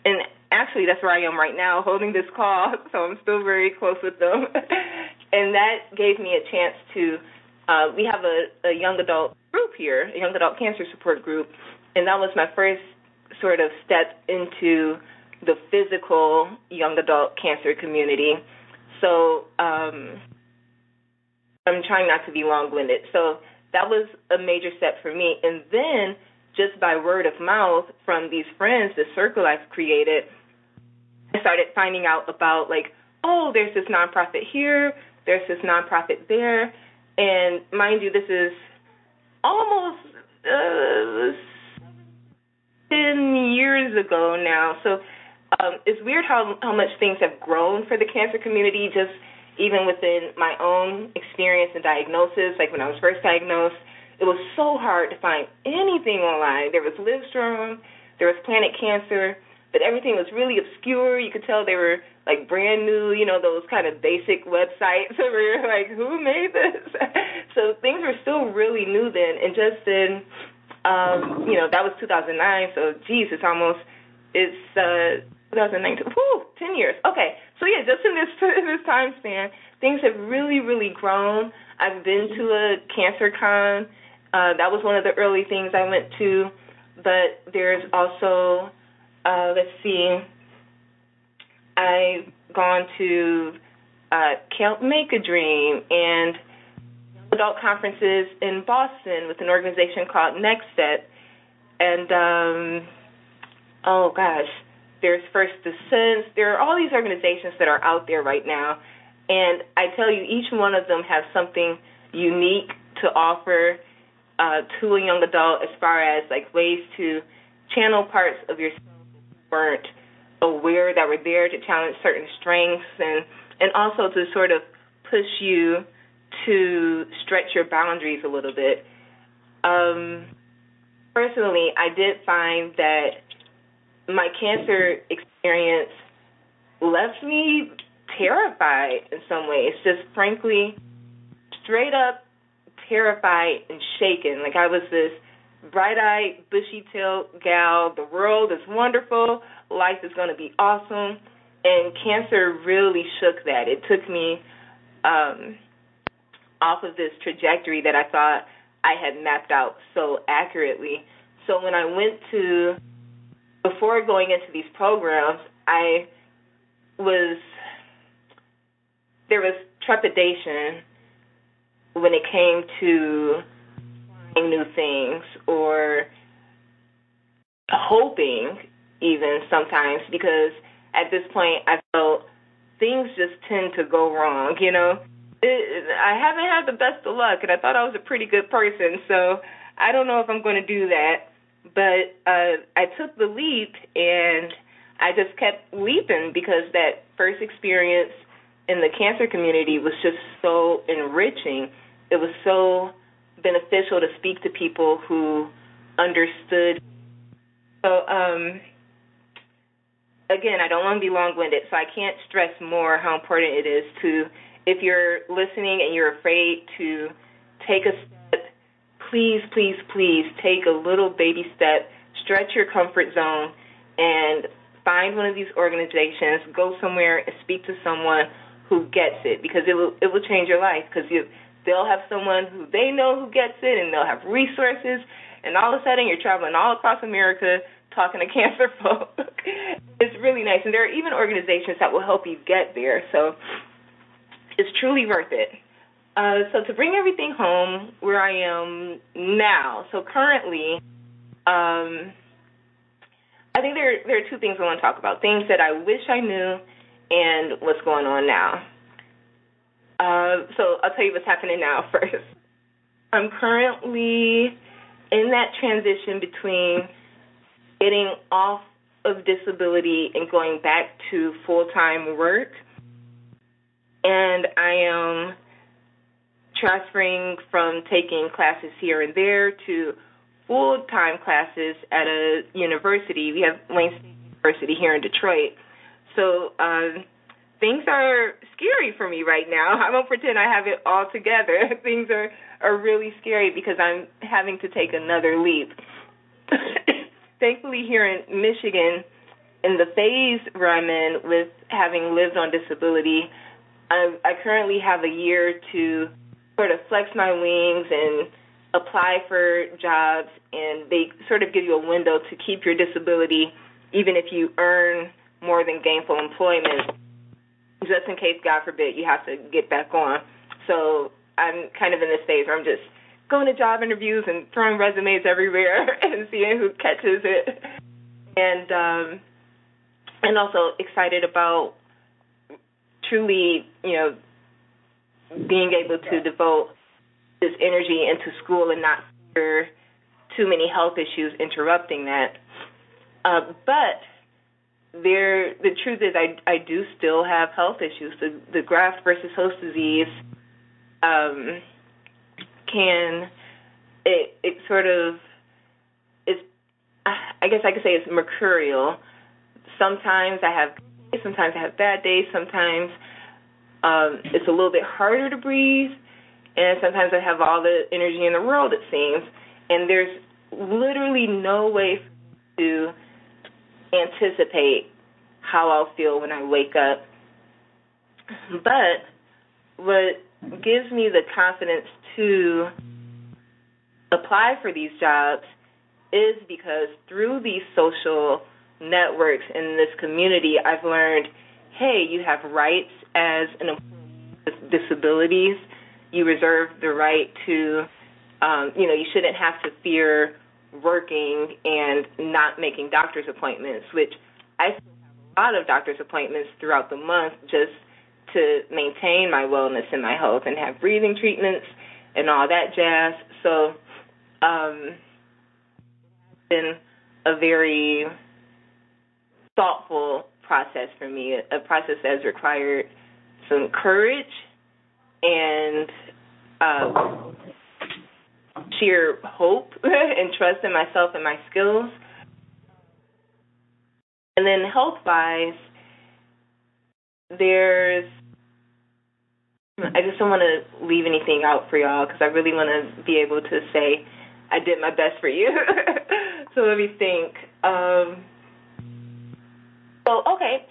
And actually that's where I am right now holding this call, so I'm still very close with them. And that gave me a chance to, we have a young adult group here, a young adult cancer support group, and that was my first sort of step into the physical young adult cancer community. So I'm trying not to be long-winded. So that was a major step for me. And then just by word of mouth from these friends, the circle I've created, I started finding out about, like, oh, there's this nonprofit here, there's this nonprofit there. And mind you, this is almost 10 years ago now. So it's weird how much things have grown for the cancer community, just even within my own experience and diagnosis. Like when I was first diagnosed, it was so hard to find anything online. There was Livestrong, there was Planet Cancer, but everything was really obscure. You could tell they were like brand new, those kind of basic websites where you're like, who made this? So things were still really new then. And just in, that was 2009. So, geez, it's 2019. 10 years. Okay. So, yeah, just in this time span, things have really, really grown. I've been to a cancer con. That was one of the early things I went to. But there's also, I've gone to Can't Make a Dream and adult conferences in Boston with an organization called Next Step. And, there's First Descent. There are all these organizations that are out there right now. And I tell you, each one of them has something unique to offer to a young adult as far as, like, ways to channel parts of yourself that weren't aware that were there, to challenge certain strengths, and also to sort of push you to stretch your boundaries a little bit. Personally, I did find that my cancer experience left me terrified in some ways, just frankly straight up terrified and shaken. Like I was this bright-eyed, bushy-tailed gal. The world is wonderful. Life is going to be awesome. And cancer really shook that. It took me off of this trajectory that I thought I had mapped out so accurately. So when I went to, before going into these programs, there was trepidation when it came to trying new things or hoping even sometimes, because at this point I felt things just tend to go wrong, you know. I haven't had the best of luck, and I thought I was a pretty good person, so I don't know if I'm going to do that. But I took the leap, and I just kept leaping because that first experience in the cancer community was just so enriching. It was so beneficial to speak to people who understood. So, again, I don't want to be long-winded, so I can't stress more how important it is to, if you're listening and you're afraid to take a step, please, please, please take a little baby step, stretch your comfort zone, and find one of these organizations, go somewhere and speak to someone who gets it, because it will change your life, because they'll have someone who they know who gets it, and they'll have resources, and all of a sudden you're traveling all across America talking to cancer folk. It's really nice, and there are even organizations that will help you get there, so it's truly worth it. So to bring everything home where I am now, so currently, I think there are two things I want to talk about, things that I wish I knew and what's going on now. So I'll tell you what's happening now first. I'm currently in that transition between getting off of disability and going back to full-time work, and I am transferring from taking classes here and there to full-time classes at a university. We have Wayne State University here in Detroit. So things are scary for me right now. I won't pretend I have it all together. Things are really scary because I'm having to take another leap. Thankfully, here in Michigan, in the phase where I'm in with having lived on disability, I currently have a year to sort of flex my wings and apply for jobs, and they sort of give you a window to keep your disability even if you earn more than gainful employment, just in case, God forbid, you have to get back on. So I'm kind of in this phase where I'm just going to job interviews and throwing resumes everywhere and seeing who catches it, and also excited about truly, being able to devote this energy into school and not fear too many health issues interrupting that. But the truth is I do still have health issues. The graft versus host disease it sort of is, I guess I could say it's mercurial. Sometimes I have bad days. Sometimes it's a little bit harder to breathe, and sometimes I have all the energy in the world, it seems, and there's literally no way to anticipate how I'll feel when I wake up. But what gives me the confidence to apply for these jobs is because through these social networks in this community, I've learned, hey, you have rights as an employee with disabilities. You reserve the right to, you shouldn't have to fear working and not making doctor's appointments, which I still have a lot of doctor's appointments throughout the month just to maintain my wellness and my health and have breathing treatments and all that jazz. So it's been a very thoughtful process for me, a process that has required some courage and sheer hope and trust in myself and my skills. And then health-wise, I just don't want to leave anything out for y'all because I really want to be able to say I did my best for you. So let me think.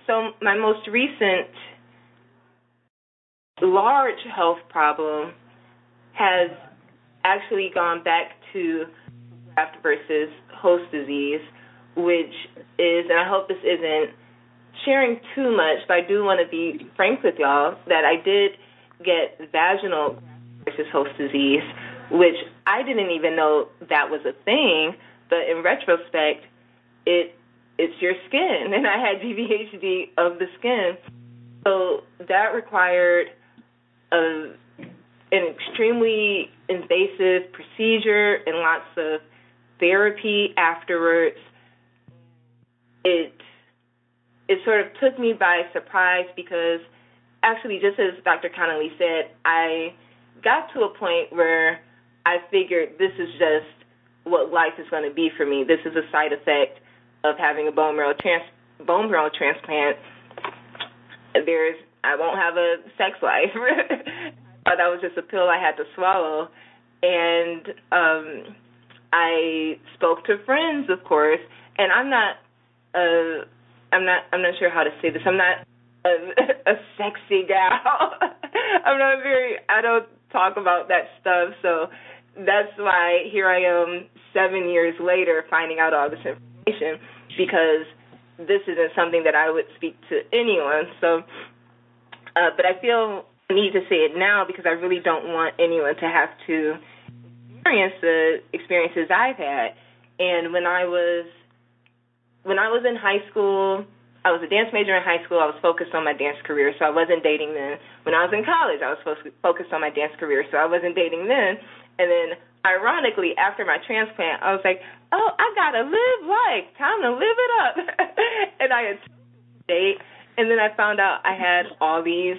So my most recent large health problem has actually gone back to graft versus host disease, which is, and I hope this isn't sharing too much, but I do want to be frank with y'all that I did get vaginal graft versus host disease, which I didn't even know that was a thing, but in retrospect, it it's your skin, and I had GVHD of the skin. So that required an extremely invasive procedure and lots of therapy afterwards. It sort of took me by surprise because actually, just as Dr. Connelly said, I got to a point where I figured this is just what life is going to be for me. This is a side effect of having a bone marrow transplant. I won't have a sex life. That was just a pill I had to swallow. And I spoke to friends, of course, and I'm not sure how to say this. I'm not a sexy gal. I don't talk about that stuff, so that's why here I am 7 years later finding out all this information, because this isn't something that I would speak to anyone. So, but I feel I need to say it now because I really don't want anyone to have to experience the experiences I've had. And when I was in high school, I was a dance major in high school. I was focused on my dance career, so I wasn't dating then. When I was in college, I was focused on my dance career, so I wasn't dating then. And then, ironically, after my transplant, I was like, oh, I got to live life. Time to live it up. And I had a date, and then I found out I had all these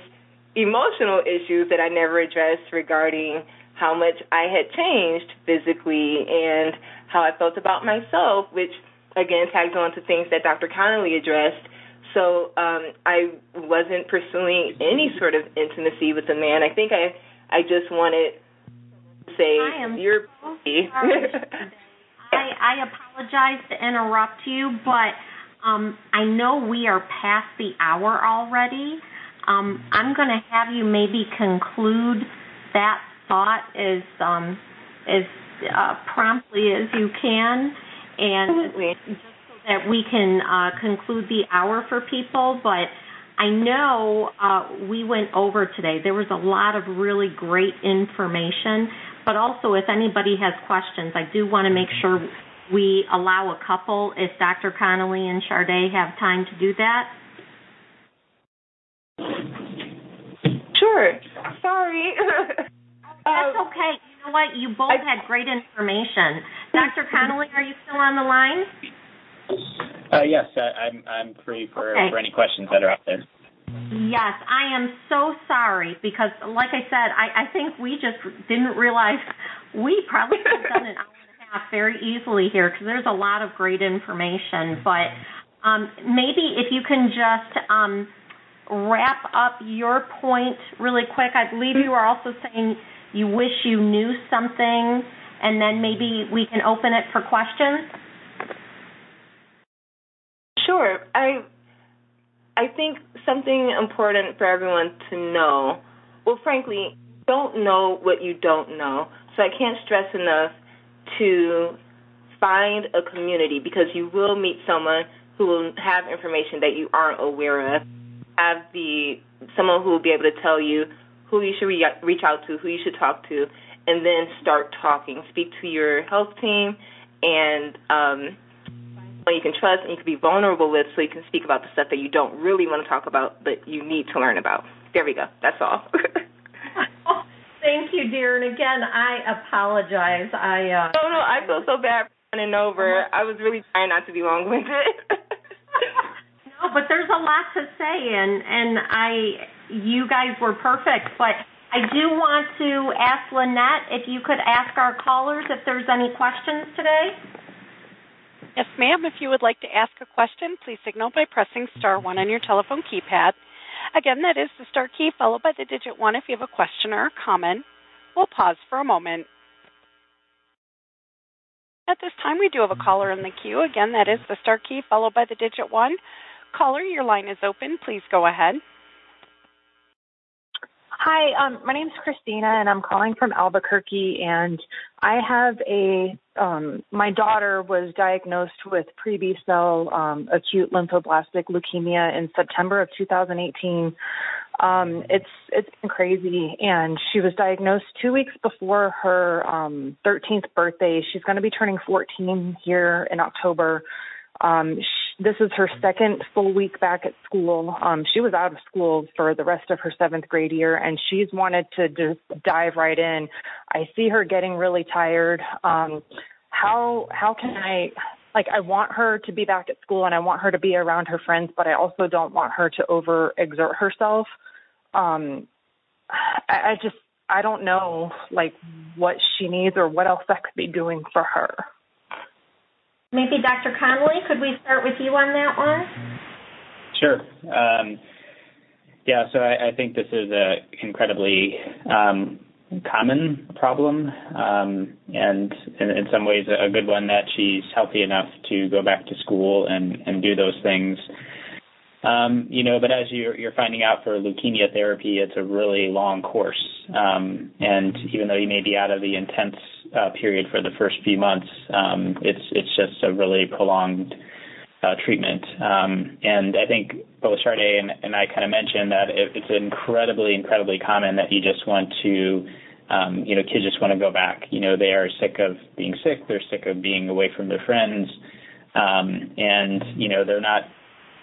emotional issues that I never addressed regarding how much I had changed physically and how I felt about myself, which, again, tags on to things that Dr. Connelly addressed. So I wasn't pursuing any sort of intimacy with a man. I think I just wanted to say, you're pretty.
I apologize to interrupt you, but I know we are past the hour already. I'm going to have you maybe conclude that thought as promptly as you can, and just so that we can conclude the hour for people. But I know we went over today. There was a lot of really great information, but also if anybody has questions, I do want to make sure we allow a couple if Dr. Connelly and Sharde have time to do that.
Sure. Sorry.
That's okay. You know what? You both had great information. Dr. Connelly, are you still on the line?
Yes, I'm free for any questions that are out there.
Yes, I am so sorry because, like I said, I think we just didn't realize we probably could have done an hour and a half very easily here because there's a lot of great information. But maybe if you can just wrap up your point really quick. I believe you are also saying you wish you knew something, and then maybe we can open it for questions.
Sure. I think something important for everyone to know, well, frankly, don't know what you don't know. So I can't stress enough to find a community because you will meet someone who will have information that you aren't aware of. Have someone who will be able to tell you who you should reach out to, who you should talk to, and then start talking. Speak to your health team and you can trust and you can be vulnerable with, so you can speak about the stuff that you don't really want to talk about but you need to learn about. There we go. That's all.
Thank you, dear. And again, I apologize.
No, I feel so bad for running over. I was really trying not to be long-winded.
No, but there's a lot to say, and you guys were perfect. But I do want to ask Lynette if you could ask our callers if there's any questions today.
Yes, ma'am. If you would like to ask a question, please signal by pressing *1 on your telephone keypad. Again, that is the star key followed by the digit 1 if you have a question or a comment. We'll pause for a moment. At this time, we do have a caller in the queue. Again, that is the star key followed by the digit 1. Caller, your line is open. Please go ahead.
Hi, my name's Christina, and I'm calling from Albuquerque, and I have my daughter was diagnosed with pre-B-cell acute lymphoblastic leukemia in September of 2018. It's been crazy, and she was diagnosed 2 weeks before her 13th birthday. She's going to be turning 14 here in October. this is her second full week back at school. She was out of school for the rest of her 7th grade year, and she's wanted to just dive right in. I see her getting really tired. How can I want her to be back at school, and I want her to be around her friends, but I also don't want her to overexert herself. I don't know, what she needs or what else I could be doing for her.
Maybe Dr. Connelly, could we start with you on that one?
Sure. So I think this is a incredibly common problem, and in some ways a good one that she's healthy enough to go back to school and do those things. But as you're finding out for leukemia therapy, it's a really long course. And even though you may be out of the intense period for the first few months, it's just a really prolonged treatment. And I think both Sharde and I kind of mentioned that it's incredibly, incredibly common that you just want to, kids just want to go back. They are sick of being sick. They're sick of being away from their friends. And they're not,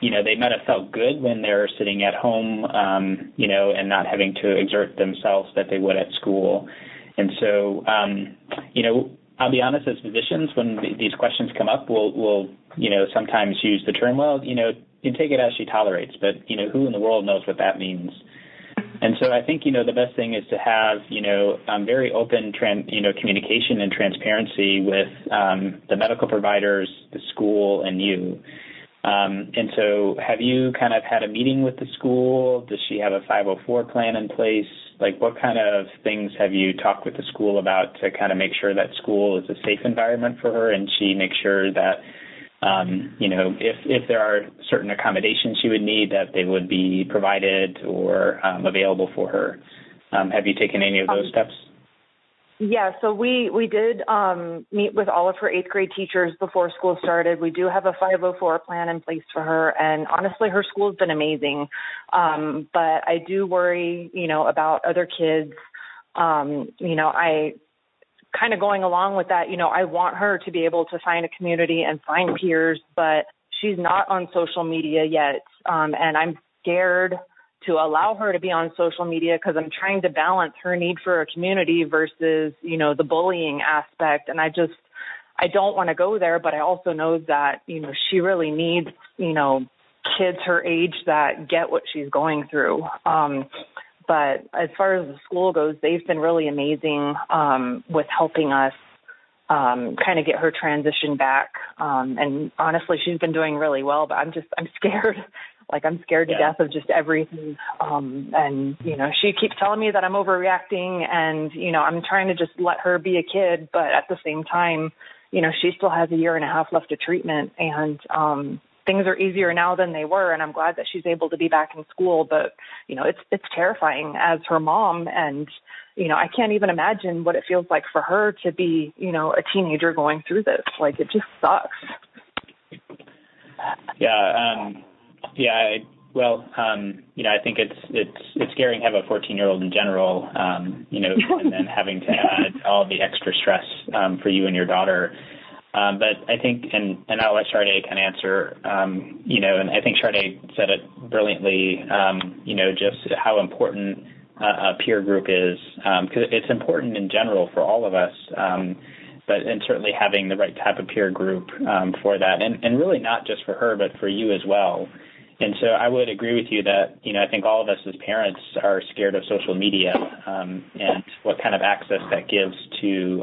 they might have felt good when they're sitting at home, and not having to exert themselves that they would at school. And so, I'll be honest, as physicians, when these questions come up, we'll sometimes use the term, you take it as she tolerates, but, who in the world knows what that means? And so I think, the best thing is to have, very open, communication and transparency with the medical providers, the school, and you. And so have you kind of had a meeting with the school? Does she have a 504 plan in place? What kind of things have you talked with the school about to kind of make sure that school is a safe environment for her, and she makes sure that, if there are certain accommodations she would need, that they would be provided or available for her? Have you taken any of those steps?
Yeah, so we did meet with all of her 8th grade teachers before school started. We do have a 504 plan in place for her, and honestly, her school's been amazing. But I do worry, about other kids. I kind of going along with that, I want her to be able to find a community and find peers, but she's not on social media yet, and I'm scared to allow her to be on social media because I'm trying to balance her need for a community versus, the bullying aspect. And I don't want to go there, but I also know that, she really needs, kids her age that get what she's going through. But as far as the school goes, they've been really amazing with helping us kind of get her transition back. And honestly, she's been doing really well, but I'm scared. I'm scared to death of just everything. And, she keeps telling me that I'm overreacting and, I'm trying to just let her be a kid. But at the same time, she still has a 1.5 years left of treatment, and things are easier now than they were. And I'm glad that she's able to be back in school. But, it's terrifying as her mom. And, I can't even imagine what it feels like for her to be, a teenager going through this. It just sucks.
I think it's scary to have a 14-year-old in general, and then having to add all the extra stress for you and your daughter. But I think, and I'll let Sharde kind of answer, and I think Sharde said it brilliantly, just how important a peer group is, because it's important in general for all of us, and certainly having the right type of peer group for that, and really not just for her, but for you as well. And so I would agree with you that, I think all of us as parents are scared of social media and what kind of access that gives to,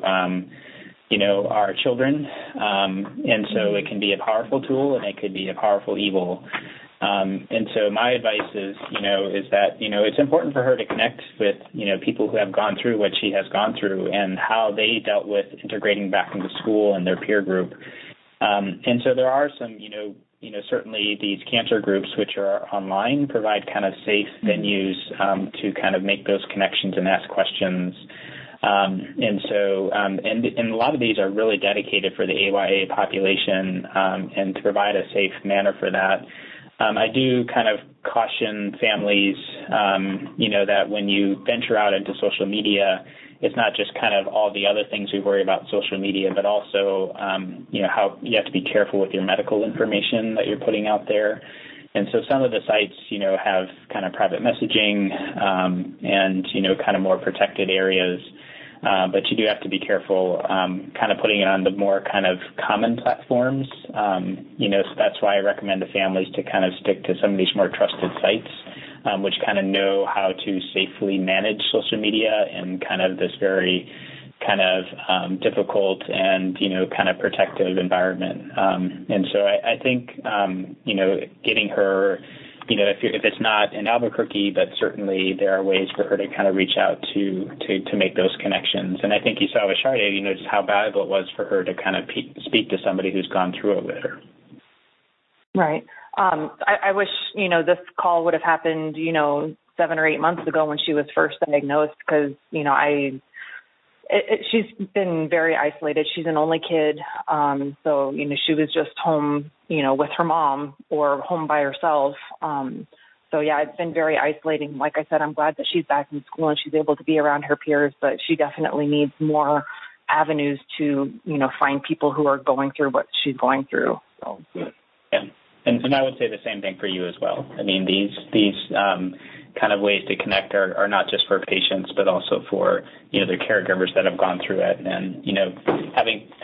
our children. And so it can be a powerful tool and it could be a powerful evil. And so my advice is that, it's important for her to connect with, people who have gone through what she has gone through and how they dealt with integrating back into school and their peer group. And so there are some, certainly these cancer groups, which are online, provide kind of safe venues to kind of make those connections and ask questions. And a lot of these are really dedicated for the AYA population and to provide a safe manner for that. I do kind of caution families, that when you venture out into social media, it's not just kind of all the other things we worry about social media, but also, how you have to be careful with your medical information that you're putting out there. And so some of the sites, have kind of private messaging and, kind of more protected areas. But you do have to be careful kind of putting it on the more kind of common platforms. So that's why I recommend to families to kind of stick to some of these more trusted sites, which kind of know how to safely manage social media in kind of this very kind of difficult and, kind of protective environment. And so I think, getting her, if it's not in Albuquerque, but certainly there are ways for her to kind of reach out to make those connections. And I think you saw with Sharde, just how valuable it was for her to kind of speak to somebody who's gone through it with her.
Right. I wish, this call would have happened, 7 or 8 months ago when she was first diagnosed, because, she's been very isolated. She's an only kid. So, she was just home, with her mom or home by herself. So, yeah, it's been very isolating. Like I said, I'm glad that she's back in school and she's able to be around her peers, but she definitely needs more avenues to, find people who are going through what she's going through. So.
Yeah. And I would say the same thing for you as well. I mean, these kind of ways to connect are not just for patients, but also for, their caregivers that have gone through it. And,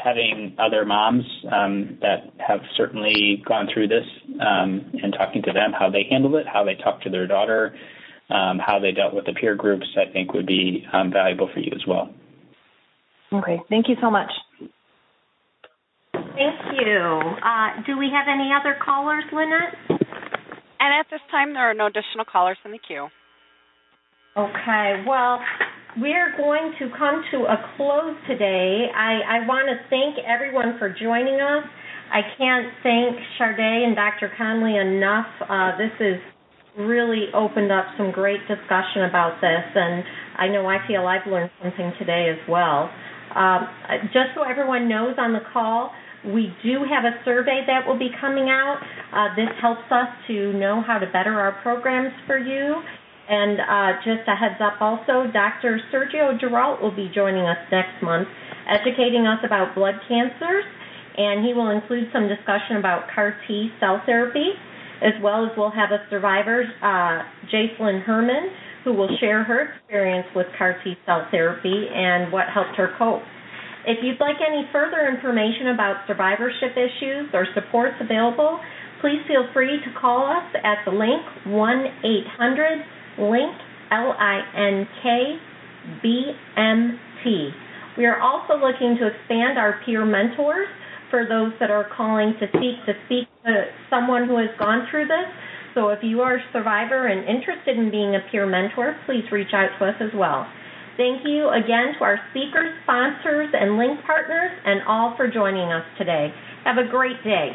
having other moms that have certainly gone through this and talking to them, how they handled it, how they talked to their daughter, how they dealt with the peer groups, I think would be valuable for you as well.
Okay. Thank you so much.
Thank you. Do we have any other callers, Lynette?
And at this time, there are no additional callers in the queue.
Okay. Well, we're going to come to a close today. I want to thank everyone for joining us. I can't thank Sharde and Dr. Connelly enough. This has really opened up some great discussion about this, and I know I feel I've learned something today as well. Just so everyone knows on the call, we do have a survey that will be coming out. This helps us to know how to better our programs for you. And just a heads up also, Dr. Sergio Giralt will be joining us next month, educating us about blood cancers, and he will include some discussion about CAR T cell therapy, as well as we'll have a survivor, Jacelyn Herman, who will share her experience with CAR T cell therapy and what helped her cope. If you'd like any further information about survivorship issues or supports available, please feel free to call us at the link 1-800-LINK, LINK-BMT. We are also looking to expand our peer mentors for those that are calling to speak to someone who has gone through this. So if you are a survivor and interested in being a peer mentor, please reach out to us as well. Thank you again to our speakers, sponsors, and link partners, and all for joining us today. Have a great day.